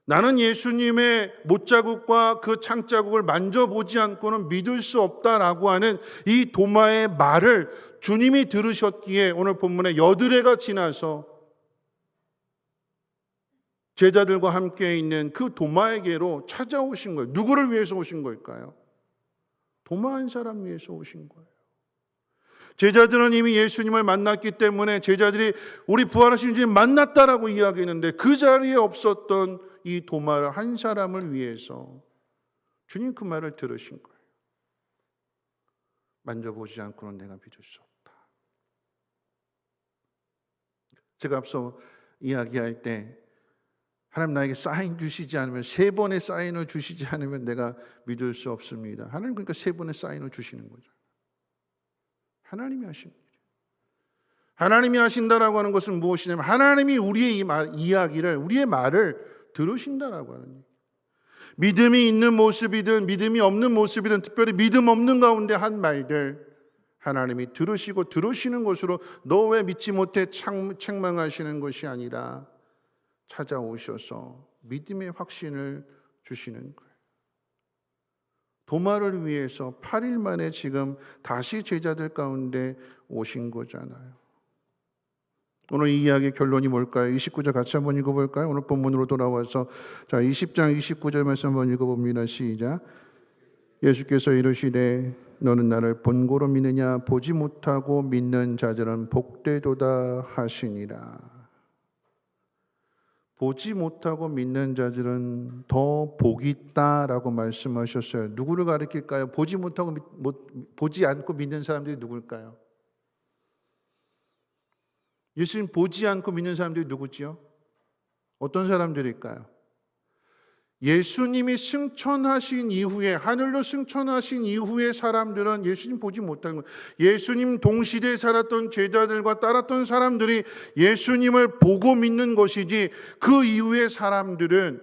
나는 예수님의 못자국과 그 창자국을 만져보지 않고는 믿을 수 없다라고 하는 이 도마의 말을 주님이 들으셨기에 오늘 본문에 여드레가 지나서 제자들과 함께 있는 그 도마에게로 찾아오신 거예요. 누구를 위해서 오신 걸까요? 도마 한 사람 위해서 오신 거예요. 제자들은 이미 예수님을 만났기 때문에 제자들이 우리 부활하신 주님 만났다라고 이야기했는데 그 자리에 없었던 이 도마 한 사람을 위해서 주님 그 말을 들으신 거예요. 만져보지 않고는 내가 믿을 수 없다. 제가 앞서 이야기할 때 하나님 나에게 사인 주시지 않으면, 3번의 사인을 주시지 않으면 내가 믿을 수 없습니다. 하나님 그러니까 3번의 사인을 주시는 거죠. 하나님이 하신 일이에요. 하나님이 하신다라고 하는 것은 무엇이냐면 하나님이 우리의 이야기를, 우리의 말을 들으신다라고 하는 얘기예요. 믿음이 있는 모습이든 믿음이 없는 모습이든 특별히 믿음 없는 가운데 한 말들 하나님이 들으시고 들으시는 것으로 너 왜 믿지 못해 책망하시는 것이 아니라 찾아오셔서 믿음의 확신을 주시는 거예요. 도마를 위해서 8일 만에 지금 다시 제자들 가운데 오신 거잖아요. 오늘 이 이야기의 결론이 뭘까요? 29절 같이 한번 읽어볼까요? 오늘 본문으로 돌아와서 자 20장 29절 말씀 한번 읽어봅니다. 시작. 예수께서 이르시되 너는 나를 본고로 믿느냐 보지 못하고 믿는 자들은 복되도다 하시니라. 보지 못하고 믿는 자들은 더 복이 있다라고 말씀하셨어요. 누구를 가리킬까요? 보지 않고 믿는 사람들이 누굴까요? 예수님 보지 않고 믿는 사람들이 누구지요? 어떤 사람들일까요? 예수님이 승천하신 이후에 하늘로 승천하신 이후의 사람들은 예수님 보지 못하는 거예요. 예수님 동시대에 살았던 제자들과 따랐던 사람들이 예수님을 보고 믿는 것이지 그 이후의 사람들은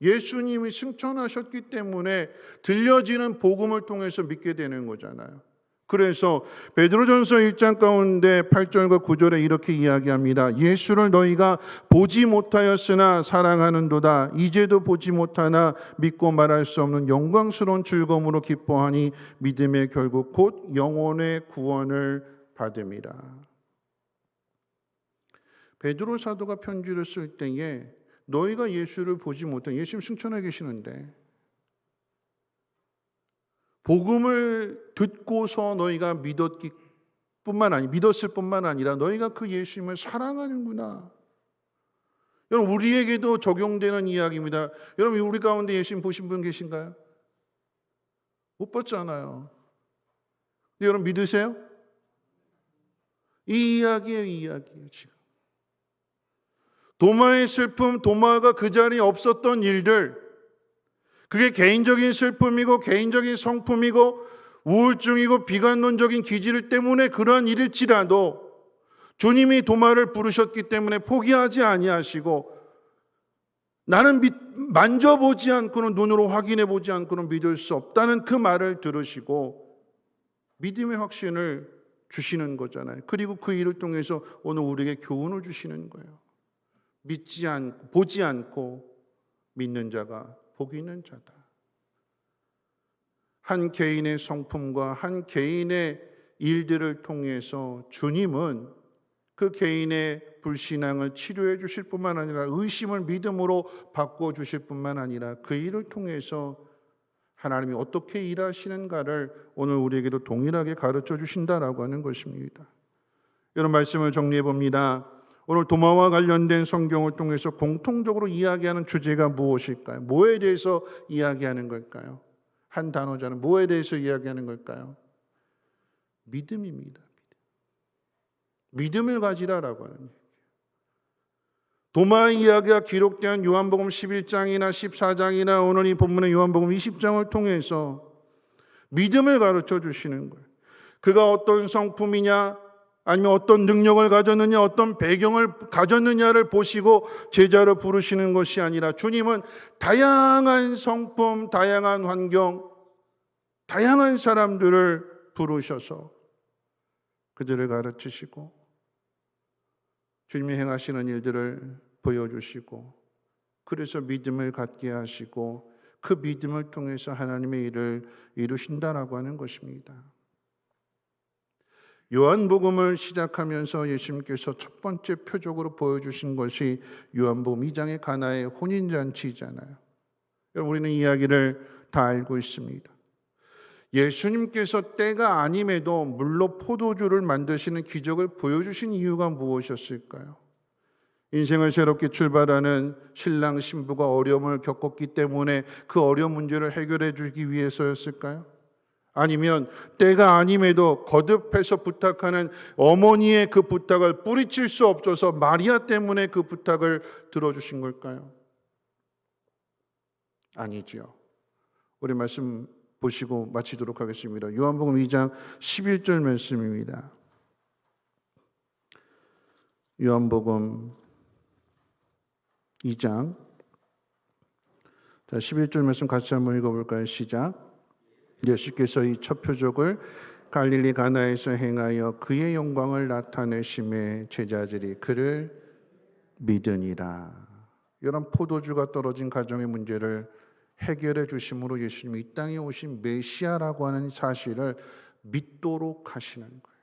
예수님이 승천하셨기 때문에 들려지는 복음을 통해서 믿게 되는 거잖아요. 그래서 베드로전서 1장 가운데 8절과 9절에 이렇게 이야기합니다. 예수를 너희가 보지 못하였으나 사랑하는도다. 이제도 보지 못하나 믿고 말할 수 없는 영광스러운 즐거움으로 기뻐하니 믿음의 결국 곧 영혼의 구원을 받음이라. 베드로 사도가 편지를 쓸 때에 너희가 예수를 보지 못한 예수님 승천해 계시는데 복음을 듣고서 너희가 믿었을 뿐만 아니라 너희가 그 예수님을 사랑하는구나. 여러분 우리에게도 적용되는 이야기입니다. 여러분 우리 가운데 예수님 보신 분 계신가요? 못 봤잖아요. 근데 여러분 믿으세요? 이 이야기예요 지금. 도마의 슬픔, 도마가 그 자리에 없었던 일들, 그게 개인적인 슬픔이고 개인적인 성품이고 우울증이고 비관론적인 기질 때문에 그러한 일일지라도 주님이 도마를 부르셨기 때문에 포기하지 아니하시고 나는 만져보지 않고는 눈으로 확인해 보지 않고는 믿을 수 없다는 그 말을 들으시고 믿음의 확신을 주시는 거잖아요. 그리고 그 일을 통해서 오늘 우리에게 교훈을 주시는 거예요. 보지 않고 믿는 자가 복이 있는 자다. 한 개인의 성품과 한 개인의 일들을 통해서 주님은 그 개인의 불신앙을 치료해 주실 뿐만 아니라 의심을 믿음으로 바꿔 주실 뿐만 아니라 그 일을 통해서 하나님이 어떻게 일하시는가를 오늘 우리에게도 동일하게 가르쳐 주신다라고 하는 것입니다. 이런 말씀을 정리해 봅니다. 오늘 도마와 관련된 성경을 통해서 공통적으로 이야기하는 주제가 무엇일까요? 뭐에 대해서 이야기하는 걸까요? 한 단어자는 뭐에 대해서 이야기하는 걸까요? 믿음입니다. 믿음을 가지라라고 하는 얘기예요. 도마의 이야기가 기록된 요한복음 11장이나 14장이나 오늘 이 본문의 요한복음 20장을 통해서 믿음을 가르쳐 주시는 거예요. 그가 어떤 성품이냐 아니면 어떤 능력을 가졌느냐 어떤 배경을 가졌느냐를 보시고 제자로 부르시는 것이 아니라 주님은 다양한 성품, 다양한 환경, 다양한 사람들을 부르셔서 그들을 가르치시고 주님이 행하시는 일들을 보여주시고 그래서 믿음을 갖게 하시고 그 믿음을 통해서 하나님의 일을 이루신다라고 하는 것입니다. 요한복음을 시작하면서 예수님께서 첫 번째 표적으로 보여주신 것이 요한복음 2장의 가나의 혼인잔치잖아요. 여러분 우리는 이야기를 다 알고 있습니다. 예수님께서 때가 아님에도 물로 포도주를 만드시는 기적을 보여주신 이유가 무엇이었을까요? 인생을 새롭게 출발하는 신랑 신부가 어려움을 겪었기 때문에 그 어려운 문제를 해결해 주기 위해서였을까요? 아니면 때가 아님에도 거듭해서 부탁하는 어머니의 그 부탁을 뿌리칠 수 없어서 마리아 때문에 그 부탁을 들어주신 걸까요? 아니죠. 우리 말씀 보시고 마치도록 하겠습니다. 요한복음 2장 11절 말씀입니다. 요한복음 2장 자, 11절 말씀 같이 한번 읽어볼까요? 시작. 예수께서 이 첫 표적을 갈릴리 가나에서 행하여 그의 영광을 나타내심에 제자들이 그를 믿으니라. 이런 포도주가 떨어진 가정의 문제를 해결해 주심으로 예수님이 이 땅에 오신 메시아라고 하는 사실을 믿도록 하시는 거예요.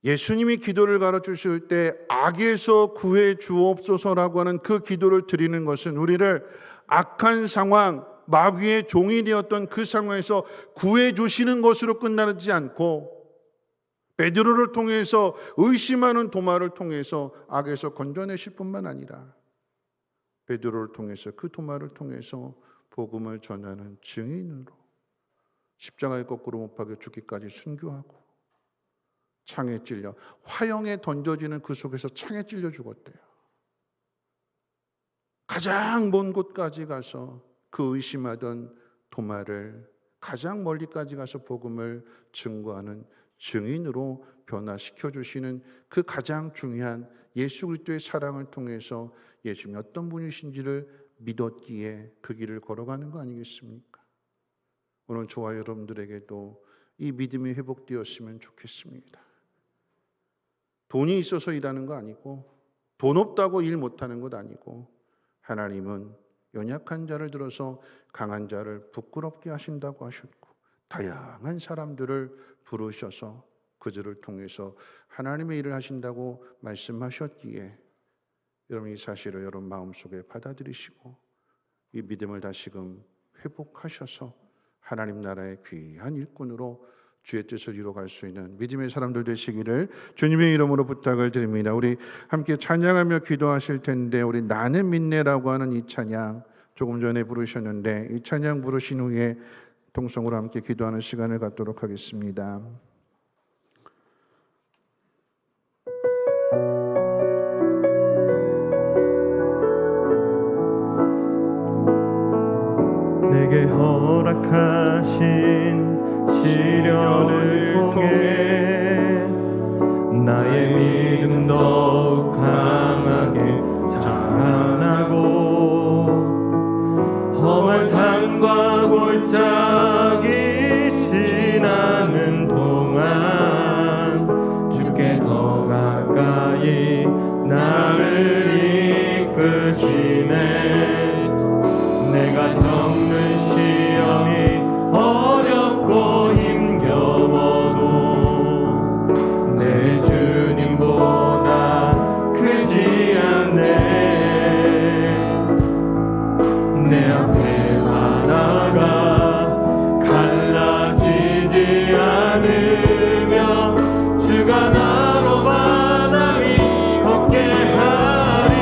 예수님이 기도를 가르치실 때 악에서 구해 주옵소서라고 하는 그 기도를 드리는 것은 우리를 악한 상황, 마귀의 종이 되었던 그 상황에서 구해 주시는 것으로 끝나지 않고 베드로를 통해서 의심하는 도마를 통해서 악에서 건져내실 뿐만 아니라 베드로를 통해서 그 도마를 통해서 복음을 전하는 증인으로 십자가에 거꾸로 못 박혀 죽기까지 순교하고 창에 찔려 화형에 던져지는 그 속에서 창에 찔려 죽었대요. 가장 먼 곳까지 가서 그 의심하던 도마를 가장 멀리까지 가서 복음을 증거하는 증인으로 변화시켜 주시는 그 가장 중요한 예수 그리스도의 사랑을 통해서 예수님이 어떤 분이신지를 믿었기에 그 길을 걸어가는 거 아니겠습니까? 오늘 저와 여러분들에게도 이 믿음이 회복되었으면 좋겠습니다. 돈이 있어서 일하는 거 아니고 돈 없다고 일 못하는 것 아니고 하나님은 연약한 자를 들어서 강한 자를 부끄럽게 하신다고 하셨고 다양한 사람들을 부르셔서 그들을 통해서 하나님의 일을 하신다고 말씀하셨기에 여러분 이 사실을 여러분 마음속에 받아들이시고 이 믿음을 다시금 회복하셔서 하나님 나라의 귀한 일꾼으로 주의 뜻을 이루어갈 수 있는 믿음의 사람들 되시기를 주님의 이름으로 부탁을 드립니다. 우리 함께 찬양하며 기도하실 텐데 우리 나는 믿네라고 하는 이 찬양 조금 전에 부르셨는데 이 찬양 부르신 후에 통성으로 함께 기도하는 시간을 갖도록 하겠습니다. 내게 허락하신 시련을 통해 나의 믿음 더욱 강하게 자라나고 험한 산과 골짜기 지나는 동안 주께 더 가까이 나를 이끄시네. 내가 겪는 시험이 어렵고 힘겨워도 내 주님보다 크지 않네. 내 앞에 바다가 갈라지지 않으며 주가 나로 바다 위 걷게 하리.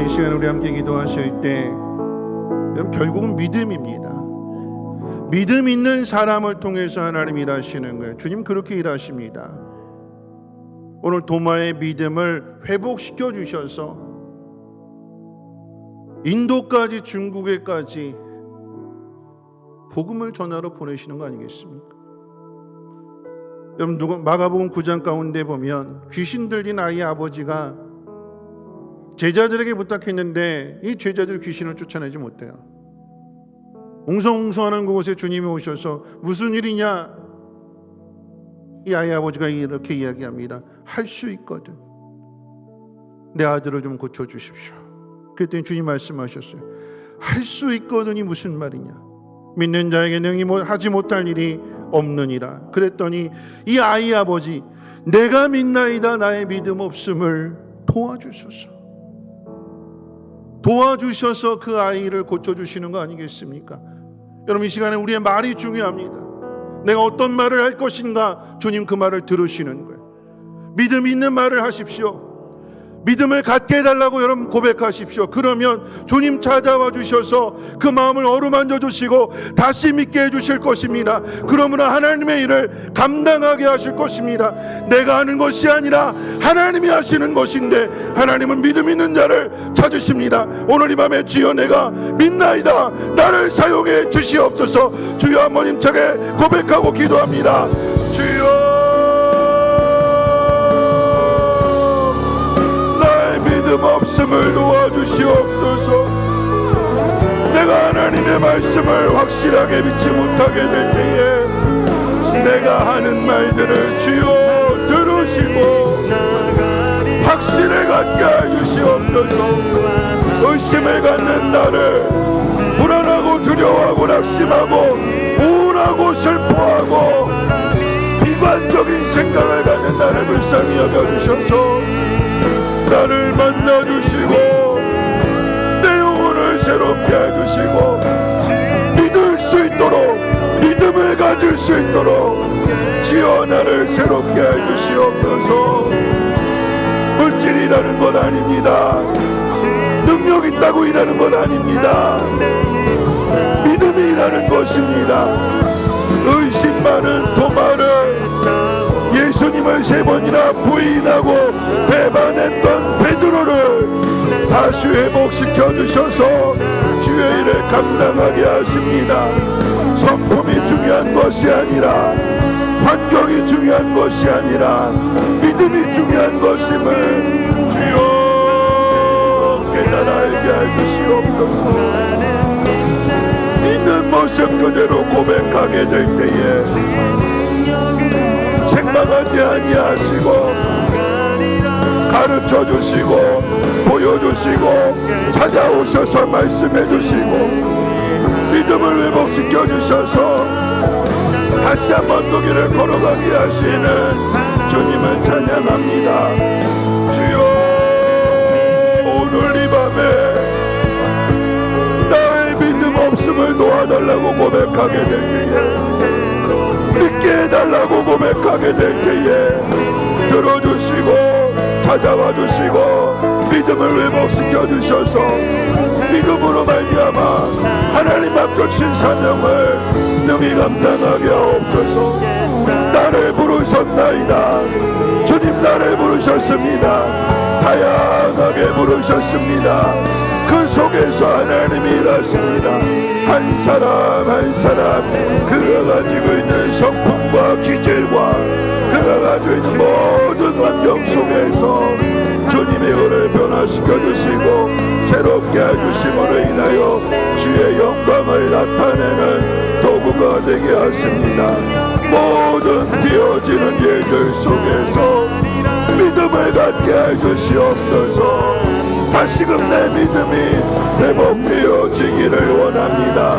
이 시간 우리 함께 기도하실 때 여러분 결국은 믿음입니다. 믿음 있는 사람을 통해서 하나님 일하시는 거예요. 주님 그렇게 일하십니다. 오늘 도마의 믿음을 회복시켜 주셔서 인도까지 중국에까지 복음을 전하러 보내시는 거 아니겠습니까? 여러분 마가복음 9장 가운데 보면 귀신 들린 아이의 아버지가 제자들에게 부탁했는데 이 제자들 귀신을 쫓아내지 못해요. 웅성웅성하는 그곳에 주님이 오셔서 무슨 일이냐? 이 아이 아버지가 이렇게 이야기합니다. 할 수 있거든. 내 아들을 좀 고쳐주십시오. 그랬더니 주님 말씀하셨어요. 할 수 있거든이 무슨 말이냐? 믿는 자에게 능히 하지 못할 일이 없느니라. 그랬더니 이 아이 아버지 내가 믿나이다 나의 믿음 없음을 도와주셔서 그 아이를 고쳐주시는 거 아니겠습니까? 여러분 이 시간에 우리의 말이 중요합니다. 내가 어떤 말을 할 것인가 주님 그 말을 들으시는 거예요. 믿음 있는 말을 하십시오. 믿음을 갖게 해달라고 여러분 고백하십시오. 그러면 주님 찾아와 주셔서 그 마음을 어루만져 주시고 다시 믿게 해주실 것입니다. 그러므로 하나님의 일을 감당하게 하실 것입니다. 내가 하는 것이 아니라 하나님이 하시는 것인데 하나님은 믿음 있는 자를 찾으십니다. 오늘 이 밤에 주여 내가 믿나이다 나를 사용해 주시옵소서. 주여 한번 힘차게 고백하고 기도합니다. 주여 믿음 없음을 도와주시옵소서. 내가 하나님의 말씀을 확실하게 믿지 못하게 될 때에 내가 하는 말들을 주여 들으시고 확신을 갖게 해주시옵소서. 의심을 갖는 나를 불안하고 두려워하고 낙심하고 우울하고 슬퍼하고 비관적인 생각을 갖는 나를 불쌍히 여겨주셔서 나를 만나주시고 내 영혼을 새롭게 해주시고 믿을 수 있도록 믿음을 가질 수 있도록 주여 나를 새롭게 해주시옵소서. 물질이 일하는 건 아닙니다. 능력 있다고 일하는 건 아닙니다. 믿음이 일하는 것입니다. 의심 많은 도마를 예수님을 3번이나 부인하고 배반했던 베드로를 다시 회복시켜 주셔서 주의 일을 감당하게 하십니다. 성품이 중요한 것이 아니라 환경이 중요한 것이 아니라 믿음이 중요한 것임을 주여 깨달아 알게 해주시옵소서. 있는 모습 그대로 고백하게 될 때에 책망하지 아니하시고 가르쳐 주시고 보여주시고 찾아오셔서 말씀해 주시고 믿음을 회복시켜 주셔서 다시 한번 그 길을 걸어가게 하시는 주님을 찬양합니다. 주여 오늘 이 밤에 나의 믿음 없음을 도와달라고 고백하게 될 때에 믿게 해달라고 고백하게 될 때에 들어주시고 찾아와 주시고 믿음을 회복시켜 주셔서 믿음으로 말미암아 하나님 맡겨주신 사명을 능히 감당하게 하옵소서. 나를 부르셨나이다. 주님 나를 부르셨습니다. 다양하게 부르셨습니다. 그 속에서 하나님이 일하십니다. 한 사람 한 사람 그가 가지고 있는 성품과 기질과 그가 가지고 있는 모든 환경 속에서 주님의 은혜를 변화시켜 주시고 새롭게 해주심으로 인하여 주의 영광을 나타내는 도구가 되게 하십니다. 모든 되어지는 일들 속에서 믿음을 갖게 해주시옵소서. 다시금 내 믿음이 회복되어지기를 원합니다.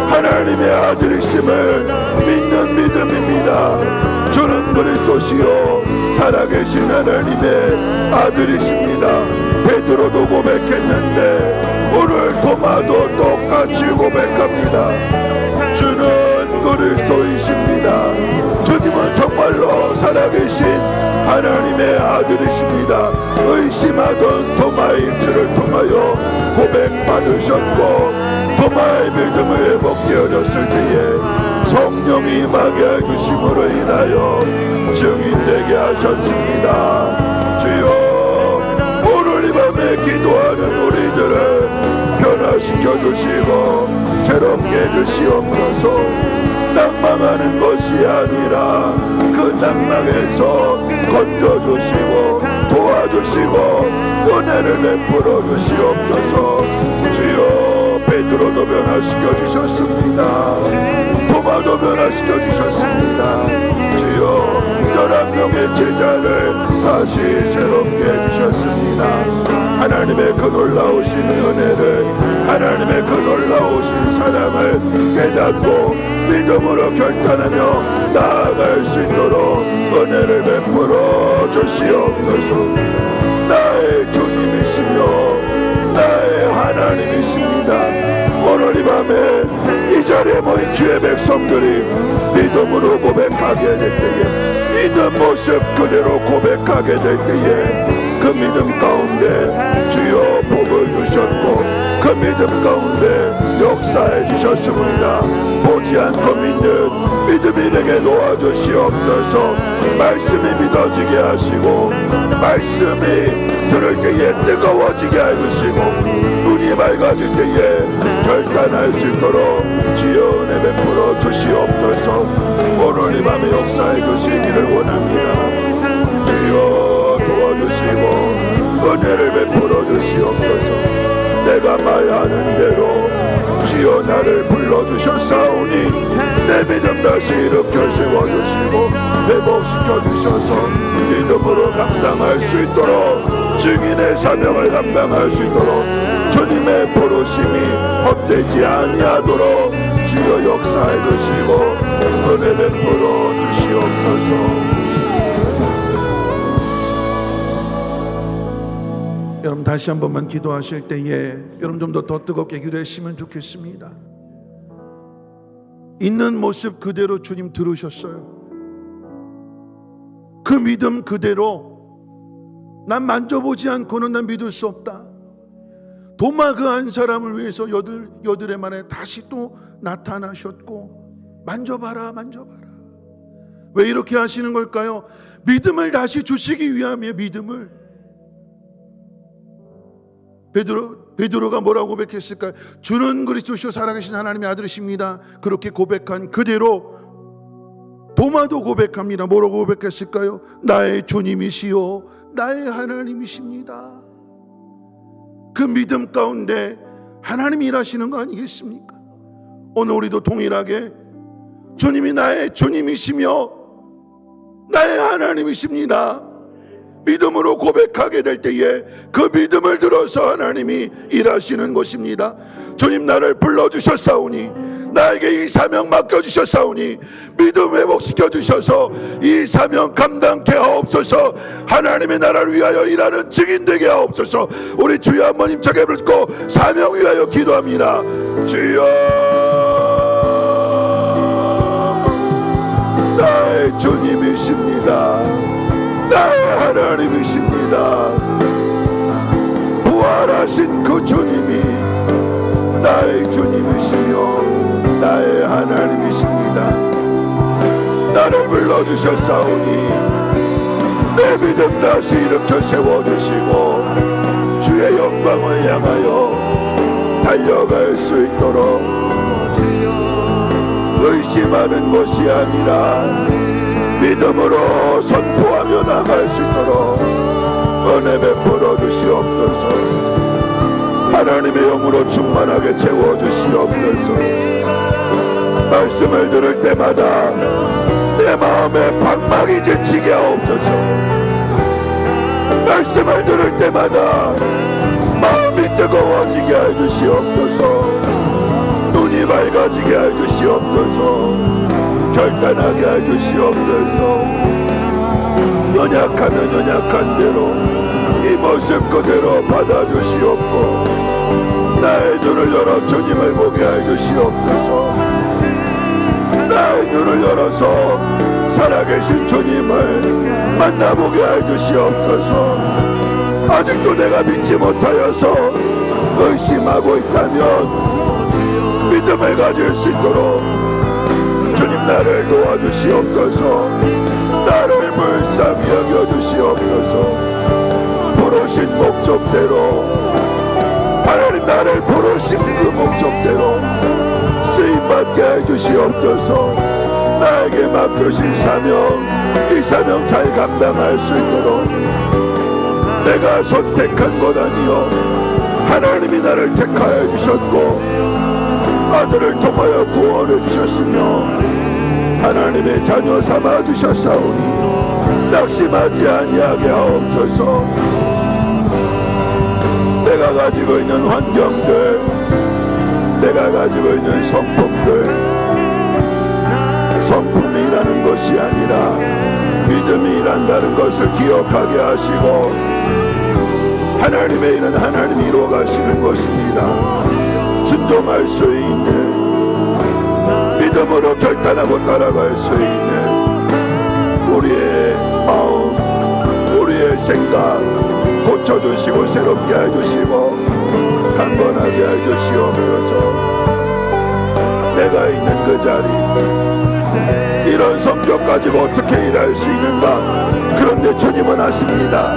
하나님의 아들이심을 믿는 믿음입니다. 주는 그리스도시요 살아계신 하나님의 아들이십니다. 베드로도 고백했는데 오늘 도마도 똑같이 고백합니다. 주는 그리스도이십니다. 주님은 정말로 살아계신 하나님의 아들이십니다. 의심하던 토마의 입술을 통하여 고백받으셨고 토마의 믿음을 회복되어졌을 때에 성령이 임하게 해주심으로 인하여 증인되게 하셨습니다. 주여, 오늘 이 밤에 기도하는 우리들을 변화시켜 주시고 새롭게 해주시옵소서. 낭망하는 것이 아니라 그 낭망에서 건져주시고 도와주시고 은혜를 베풀어 주시옵소서. 주여, 베드로도 변화시켜 주셨습니다. 도마도 변화시켜 주셨습니다. 주여, 11명의 제자를 다시 새롭게 해주셨습니다. 하나님의 그 놀라우신 은혜를, 하나님의 그 놀라우신 사랑을 깨닫고 믿음으로 결단하며 나아갈 수 있도록 은혜를 베풀어 주시옵소서. 나의 주님이시며 나의 하나님이십니다. 오늘 이 밤에 이 자리에 모인 주의 백성들이 믿음으로 고백하게 될 때에, 믿음 모습 그대로 고백하게 될 때에 그 믿음 가운데 주여 복을 주셨고 그 믿음 가운데 역사해 주셨습니다. 보지 않고 믿는 믿음이 되게 도와주시옵소서. 말씀이 믿어지게 하시고 말씀이 들을 때에 뜨거워지게 해주시고 눈이 밝아질 때에 결단할 수 있도록 주여 은혜 베풀어 주시옵소서. 오늘 이 밤에 역사해 주시기를 원합니다. 주여 도와주시고 은혜를 베풀어 주시옵소서. 내가 말하는 대로 주여 나를 불러주셨사오니 내 믿음 다시 일으켜 세워주시고 회복시켜 주셔서 믿음으로 감당할 수 있도록 증인의 사명을 감당할 수 있도록 주님의 부르심이 헛되지 아니하도록 주여 역사해 주시고 은혜 베풀어 주시옵소서. 여러분 다시 한 번만 기도하실 때에 여러분 좀 더 뜨겁게 기도했으면 좋겠습니다. 있는 모습 그대로 주님 들으셨어요. 그 믿음 그대로 난 만져보지 않고는 난 믿을 수 없다. 도마 그 한 사람을 위해서 여드레 만에 다시 또 나타나셨고 만져봐라 만져봐라. 왜 이렇게 하시는 걸까요? 믿음을 다시 주시기 위함이에요. 믿음을. 베드로가 뭐라고 고백했을까요? 주는 그리스도시요 살아계신 하나님의 아들이십니다. 그렇게 고백한 그대로 도마도 고백합니다. 뭐라고 고백했을까요? 나의 주님이시요 나의 하나님이십니다. 그 믿음 가운데 하나님이 일하시는 거 아니겠습니까? 오늘 우리도 동일하게 주님이 나의 주님이시며 나의 하나님이십니다. 믿음으로 고백하게 될 때에 그 믿음을 들어서 하나님이 일하시는 것입니다. 주님 나를 불러주셨사오니 나에게 이 사명 맡겨주셨사오니 믿음 회복시켜 주셔서 이 사명 감당케 하옵소서. 하나님의 나라를 위하여 일하는 증인 되게 하옵소서. 우리 주여 한번 힘차게 부르고 사명 위하여 기도합니다. 주여 나의 주님이십니다. 나의 하나님이십니다. 부활하신 그 주님이 나의 주님이시며 나의 하나님이십니다. 나를 불러주셨사오니 내 믿음 다시 일으켜 세워주시고 주의 영광을 향하여 달려갈 수 있도록 의심하는 것이 아니라 믿음으로 선포하며 나갈 수 있도록 은혜 베풀어 주시옵소서. 하나님의 영으로 충만하게 채워주시옵소서. 말씀을 들을 때마다 내 마음에 방망이 제치게 하옵소서. 말씀을 들을 때마다 마음이 뜨거워지게 해주시옵소서. 눈이 밝아지게 해주시옵소서. 결단하게 해주시옵소서. 연약하면 연약한 대로 이 모습 그대로 받아주시옵고 나의 눈을 열어 주님을 보게 해주시옵소서. 나의 눈을 열어서 살아계신 주님을 만나보게 해주시옵소서. 아직도 내가 믿지 못하여서 의심하고 있다면 믿음을 가질 수 있도록 주님 나를 도와주시옵소서. 나를 불쌍히 여겨주시옵소서. 부르신 목적대로, 하나님 나를 부르신 그 목적대로 쓰임받게 해주시옵소서. 나에게 맡겨신 사명, 이 사명 잘 감당할 수 있도록 내가 선택한 것 아니요 하나님이 나를 택하여 주셨고 아들을 통하여 구원해 주셨으며 하나님의 자녀 삼아 주셨사오니 낙심하지 아니하게 하옵소서. 내가 가지고 있는 환경들, 내가 가지고 있는 성품이라는 것이 아니라 믿음이 일한다는 것을 기억하게 하시고 하나님의 일은 하나님이 이루어 가시는 것입니다. 순종할 수 있는, 믿음으로 결단하고 따라갈 수 있는 우리의 마음, 우리의 생각 고쳐주시고 새롭게 해주시고 강건하게 해주시옵소서. 내가 있는 그 자리, 이런 성격 가지고 어떻게 일할 수 있는가? 그런데 주님은 아십니다.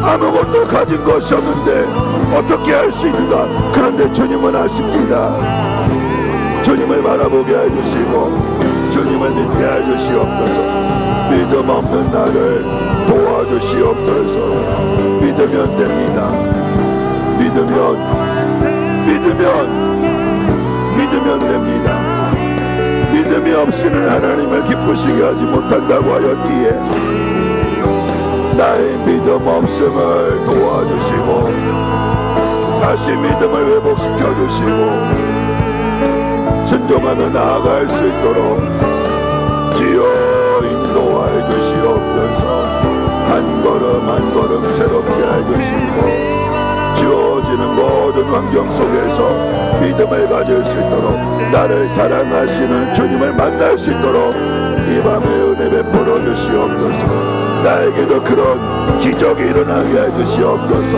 아무것도 가진 것이 없는데 어떻게 할 수 있는가? 그런데 주님은 아십니다. 주님을 바라보게 해주시고 주님을 믿게 해주시옵소서. 믿음 없는 나를 도와주시옵소서. 믿으면 됩니다. 믿으면 됩니다. 믿음이 없이는 하나님을 기쁘시게 하지 못한다고 하였기에 나의 믿음 없음을 도와주시고 다시 믿음을 회복시켜 주시고 순종하며 나아갈 수 있도록 주여 인도하여 주시옵소서. 한 걸음 한 걸음 새롭게 해주시고 주어지는 모든 환경 속에서 믿음을 가질 수 있도록 나를 사랑하시는 주님을 만날 수 있도록 이 밤에 은혜 베풀어 주시옵소서. 나에게도 그런 기적이 일어나게 해주시옵소서.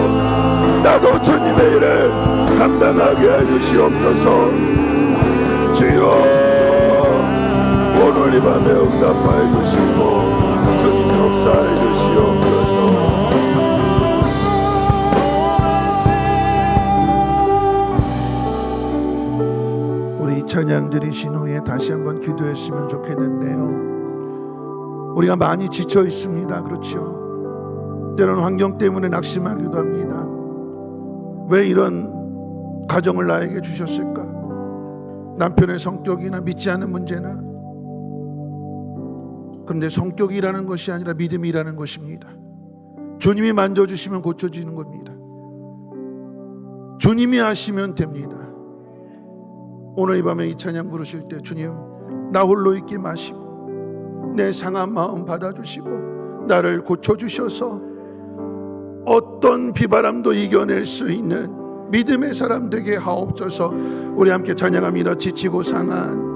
나도 주님의 일을 감당하게 해주시옵소서. 주여 오늘 이 밤에 응답하여 주시고 주님 역사해 주시옵소서. 우리 찬양 드리신 후에 다시 한번 기도했으면 좋겠는데요. 우리가 많이 지쳐 있습니다. 그렇죠? 때로는 환경 때문에 낙심하기도 합니다. 왜 이런 가정을 나에게 주셨을까? 남편의 성격이나 믿지 않는 문제나. 그런데 성격이라는 것이 아니라 믿음이라는 것입니다. 주님이 만져주시면 고쳐지는 겁니다. 주님이 하시면 됩니다. 오늘 이 밤에 이 찬양 부르실 때 주님 나 홀로 있게 마시고 내 상한 마음 받아주시고 나를 고쳐주셔서 어떤 비바람도 이겨낼 수 있는 믿음의 사람 되게 하옵소서. 우리 함께 찬양합니다. 지치고 상한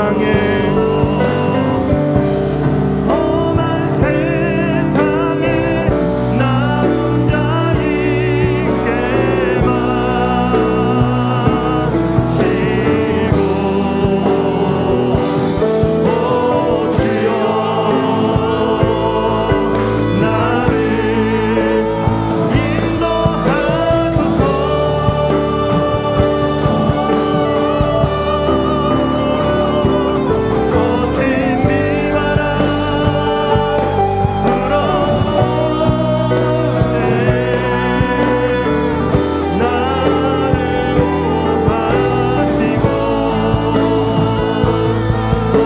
세상에 험한 세상에 나 혼자 있게만 지고 오 주여 나를 인도하소서 거친 비바람 불어오는데 나를 보호하시고 오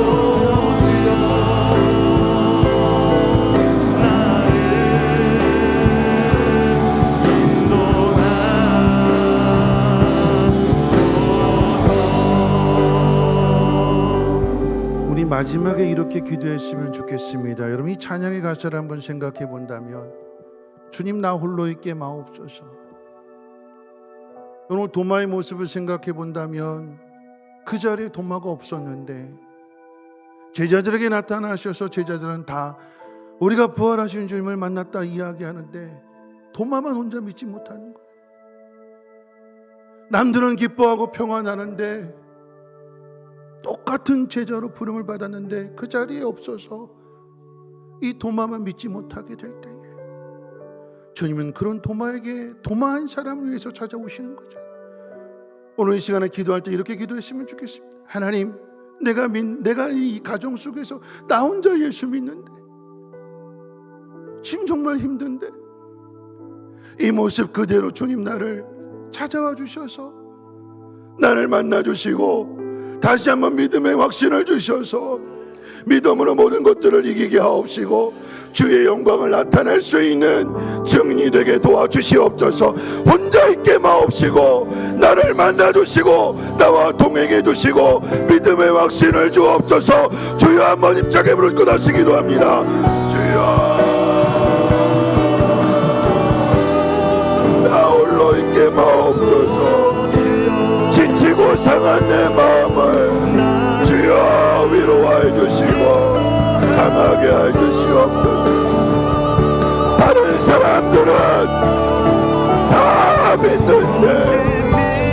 주여 우리 마지막에 이렇게 기도했으면 좋겠습니다. 여러분 이 찬양의 가사를 한번 생각해 본다면 주님 나 홀로 있게 마옵소서. 오늘 도마의 모습을 생각해 본다면 그 자리에 도마가 없었는데 제자들에게 나타나셔서 제자들은 다 우리가 부활하신 주님을 만났다 이야기하는데 도마만 혼자 믿지 못하는 거예요. 남들은 기뻐하고 평안하는데 똑같은 제자로 부름을 받았는데 그 자리에 없어서 이 도마만 믿지 못하게 될 때에 주님은 그런 도마에게 도마한 사람을 위해서 찾아오시는 거죠. 오늘 이 시간에 기도할 때 이렇게 기도했으면 좋겠습니다. 하나님, 내가 이 가정 속에서 나 혼자 예수 믿는데 지금 정말 힘든데 이 모습 그대로 주님 나를 찾아와 주셔서 나를 만나 주시고 다시 한번 믿음의 확신을 주셔서 믿음으로 모든 것들을 이기게 하옵시고 주의 영광을 나타낼 수 있는 증인이 되게 도와주시옵소서. 혼자 있게 마옵시고 나를 만나주시고 나와 동행해 주시고 믿음의 확신을 주옵소서. 주여 한번 입장해 부를 것 다시 기도합니다. 주여 나 홀로 있게 마옵소서. 지치고 상한 내 마음을 주여 위로하여 주시고 강하게 하여 주시옵소서. 다른 사람들은 다 믿는데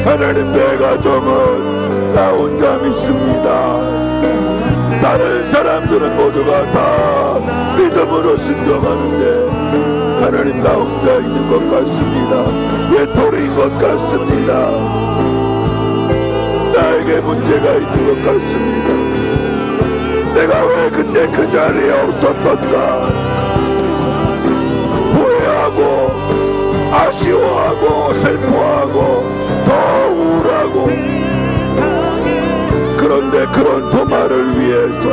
하나님 내 가정은 나 혼자 믿습니다. 다른 사람들은 모두가 다 믿음으로 순종하는데 하나님 나 혼자 있는 것 같습니다. 외톨이인 것 같습니다. 나에게 문제가 있는 것 같습니다. 내가 왜 그때 그 자리에 없었던가 후회하고 아쉬워하고 슬퍼하고 더 우울하고 그런데 그런 도마를 위해서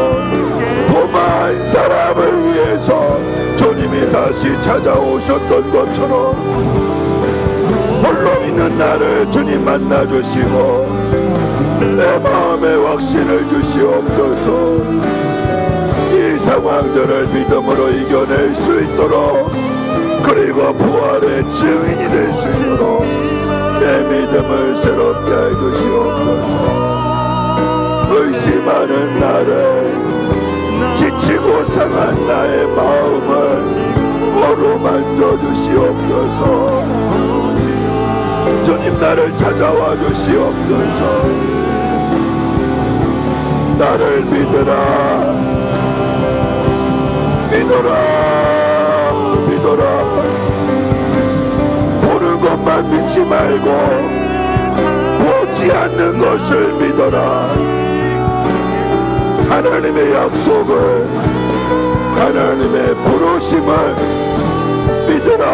도마한 사람을 위해서 주님이 다시 찾아오셨던 것처럼 홀로 있는 나를 주님 만나주시고 내 마음에 확신을 주시옵소서. 이 상황들을 믿음으로 이겨낼 수 있도록 그리고 부활의 증인이 될 수 있도록 내 믿음을 새롭게 해 주시옵소서. 의심하는 나를 지치고 상한 나의 마음을 어루만져 주시옵소서. 주님 나를 찾아와 주시옵소서. 나를 믿으라 믿어라 믿어라. 보는 것만 믿지 말고 보지 않는 것을 믿어라. 하나님의 약속을 하나님의 부르심을 믿으라.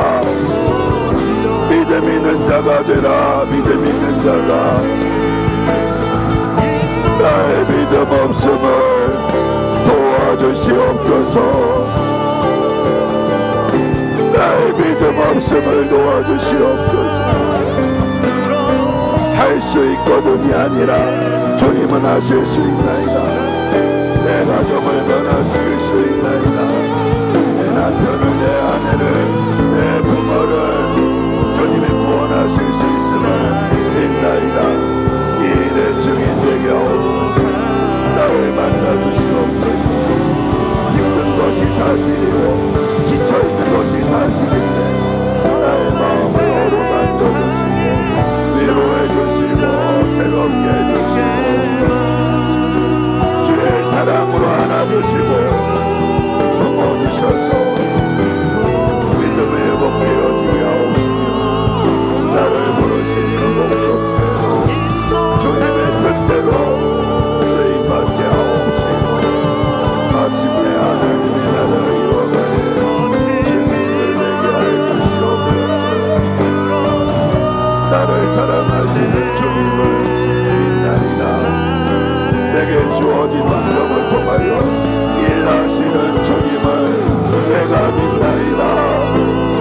믿음 있는 자가 되라. 믿음 있는 자가. 나의 믿음 없음을 도와주시옵소서. 나의 믿음 없음을 도와주시옵소서. 할 수 있거든이 아니라 주님은 하실 수 있나이다. 내 가정을 변화시킬 수 있나이다. 내 남편을 내 아내를 내 부모를 주님이 구원하실 수 있음을 믿나이다. 이 일의 증인 되게 하옵소서. 나를 사랑하시는 주님을 믿나이다. 내게 주어진 능력을 통하여 일하시는 주님을 내가 믿나이다.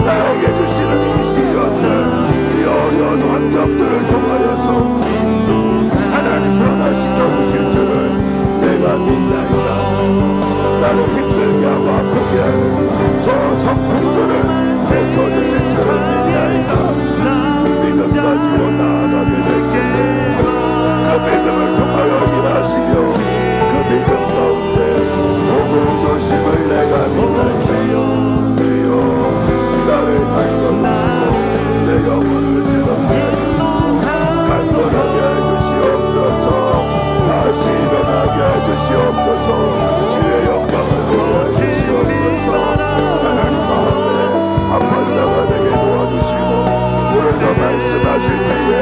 나에게 주시는 이 시련들, 이 어려운 환경들을 통하여서 하나님 변화시켜 주실 줄을 내가 믿나이다. 나를 힘들게 하고 아프게 하는 저 성품들을 고쳐주실 줄을 믿나이다. 믿음 가지고 나아가게 되겠네. 그 믿음을 통하여 일하시며 그 믿음 가운데 도구도심을 내가 믿나이다. 주여 나를 밝혀주시고 내 영혼을 즐겁게 해주시고 간절하게 해주시옵소서. 다시 일어나게 해주시옵소서. 주의 영광을 보게 해주시옵소서. 하나님 가운데 아픈 자가 되게 도와주시고 오늘도 말씀하실 때에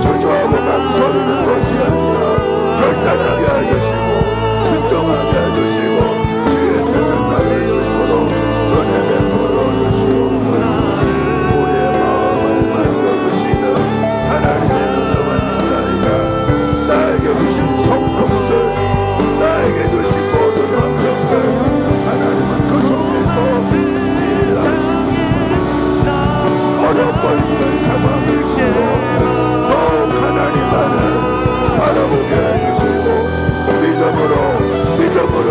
주저하고 망설이는 것이 아니라 결단하게 해주시고 순종하게 해주시고 주의 뜻을 따를 수 있도록 은혜 베풀어 주시옵소서. 우리의 마음을 만져주시는 하나님의 능력을 믿나이다. 나에게 주신 성품들, 나에게 주신 모든 환경들, 하나님은 그 속에서 일하십니다. 어렵고 힘든 상황일수록 더욱 하나님만을 바라보게 해주시고 믿음으로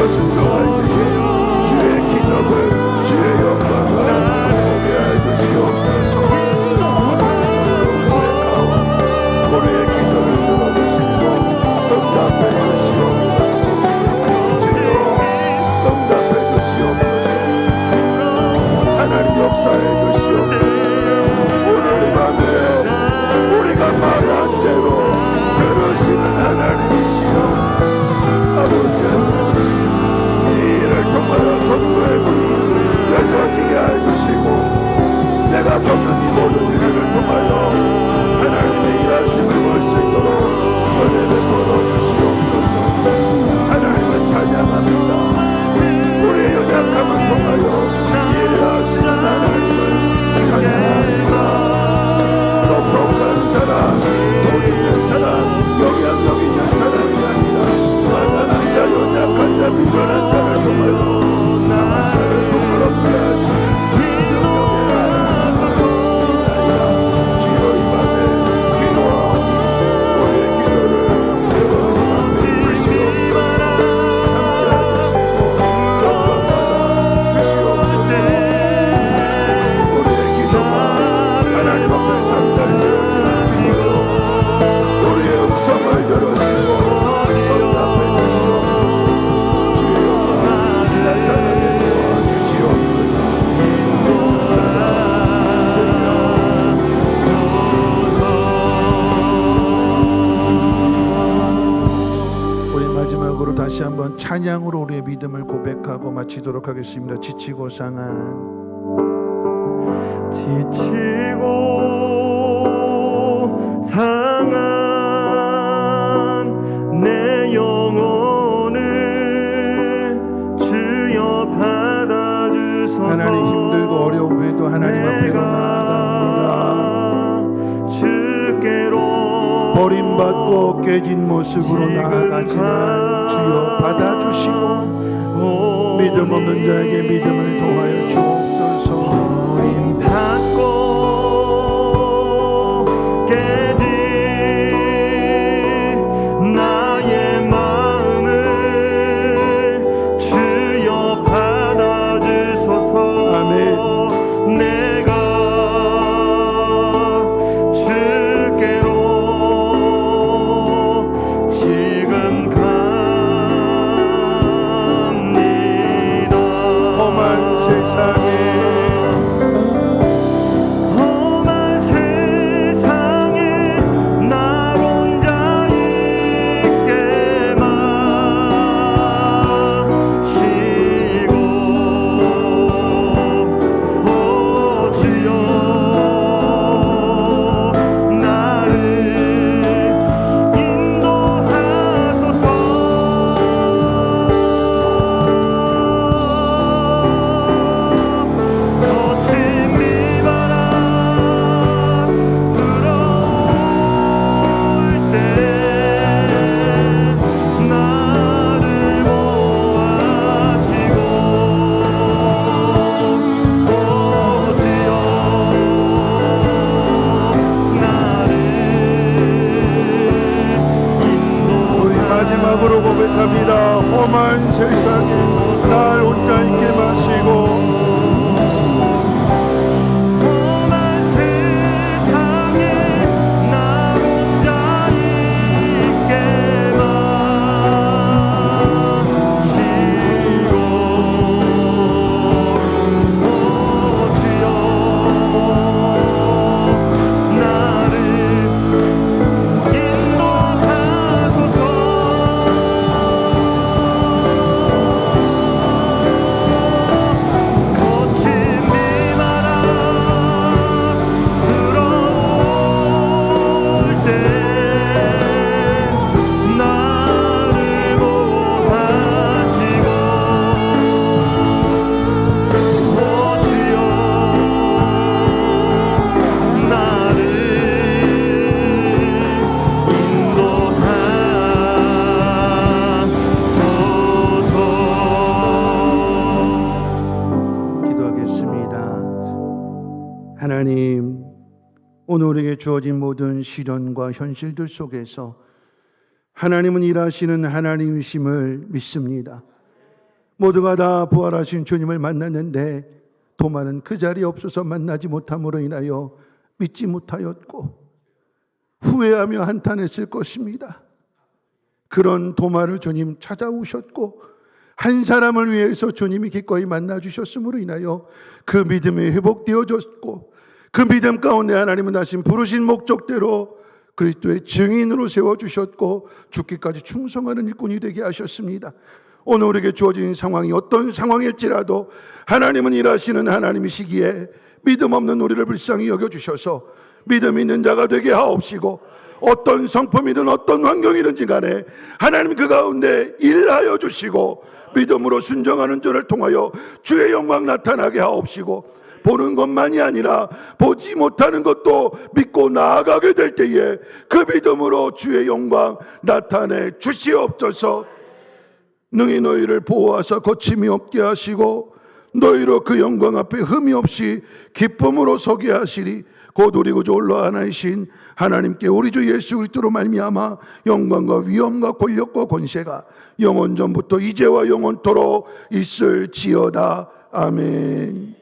순종할 때에 주의 기적을, 주의 영광을 보게 해주시옵소서. 우리의 기도를 들어주시고 응답해 주시옵소서. 주여 응답해 주시옵소서. 하나님 역사해 주시옵소서. 오늘 이 밤에 우리가 말한 대로 들으시는 하나님이시여 아버지, 이 일을 통하여 전도의 문이 열려지게 해주시고 내가 겪는 이 모든 일을 통하여 하나님의 일하심을 볼 수 있도록 은혜를 베풀어 주시옵소서. 하나님을 찬양합니다. 우리의 연약함을 통하여 일하시는 하나님을 찬양합니다. 똑똑한 사람, 돈 있는 사람, 영향력 있는 사람이 아니라 만난한 자, 연약한 자, 미련한 자를 통하여 남한 자를 부끄럽게 하시는 능력의 하나님을 믿나이다. 주여 이 밤에 기도하오니 우리의 기도를 응답해 주시옵소서. 함께해 주시고 영광받아 주시옵소서. 우리의 기도가 하나님 앞에 상달되어 주시고 우리의 음성을 들으시고 응답해 주시옵소서. 주의 영광 나타나게 도와주시옵소서. 우리 마지막으로 다시 한번 찬양으로 우리의 믿음을 고백하고 마치도록 하겠습니다. 지치고 상한 내 영혼을 주여 받아주소서. 하나님 힘들고 어려움에도 하나님 앞에로 나아갑니다. 주께로 버림받고 깨진 모습으로 나아가지만 주여 받아주시고 믿음 없는 자에게 믿음을 더하여 주옵소서. 받고 깨진 나의 마음을 주여 받아주소서. 아멘. 내가 주께로 지금 갑니다. 험한 세상에 기도합니다. 험한 세상에 날 혼자 있게 마시고 험한 세상에 나 혼자 있게 마시고 오 주여 나를 인도하소서. 고침이 마라 들어올 때 나를 보호하시고 오 주여 나를 인도하소서. 기도하겠습니다. 하나님, 오늘 우리에게 주어진 모든 시련과 현실들 속에서 하나님은 일하시는 하나님이심을 믿습니다. 모두가 다 부활하신 주님을 만났는데 도마는 그 자리에 없어서 만나지 못함으로 인하여 믿지 못하였고 후회하며 한탄했을 것입니다. 그런 도마를 주님 찾아오셨고 한 사람을 위해서 주님이 기꺼이 만나주셨음으로 인하여 그 믿음이 회복되어졌고 그 믿음 가운데 하나님은 하신 부르신 목적대로 그리스도의 증인으로 세워주셨고 죽기까지 충성하는 일꾼이 되게 하셨습니다. 오늘 우리에게 주어진 상황이 어떤 상황일지라도 하나님은 일하시는 하나님이시기에 믿음 없는 우리를 불쌍히 여겨주셔서 믿음 있는 자가 되게 하옵시고 어떤 성품이든 어떤 환경이든지 간에 하나님 그 가운데 일하여 주시고 믿음으로 순종하는 자를 통하여 주의 영광 나타나게 하옵시고 보는 것만이 아니라 보지 못하는 것도 믿고 나아가게 될 때에 그 믿음으로 주의 영광 나타내 주시옵소서. 능히 너희를 보호하사 거침이 없게 하시고 너희로 그 영광 앞에 흠이 없이 기쁨으로 서게 하시리. 곧 우리 구주 홀로 하나이신 하나님께 우리 주 예수 그리스도로 말미암아 영광과 위엄과 권력과 권세가 영원 전부터 이제와 영원토록 있을지어다. 아멘.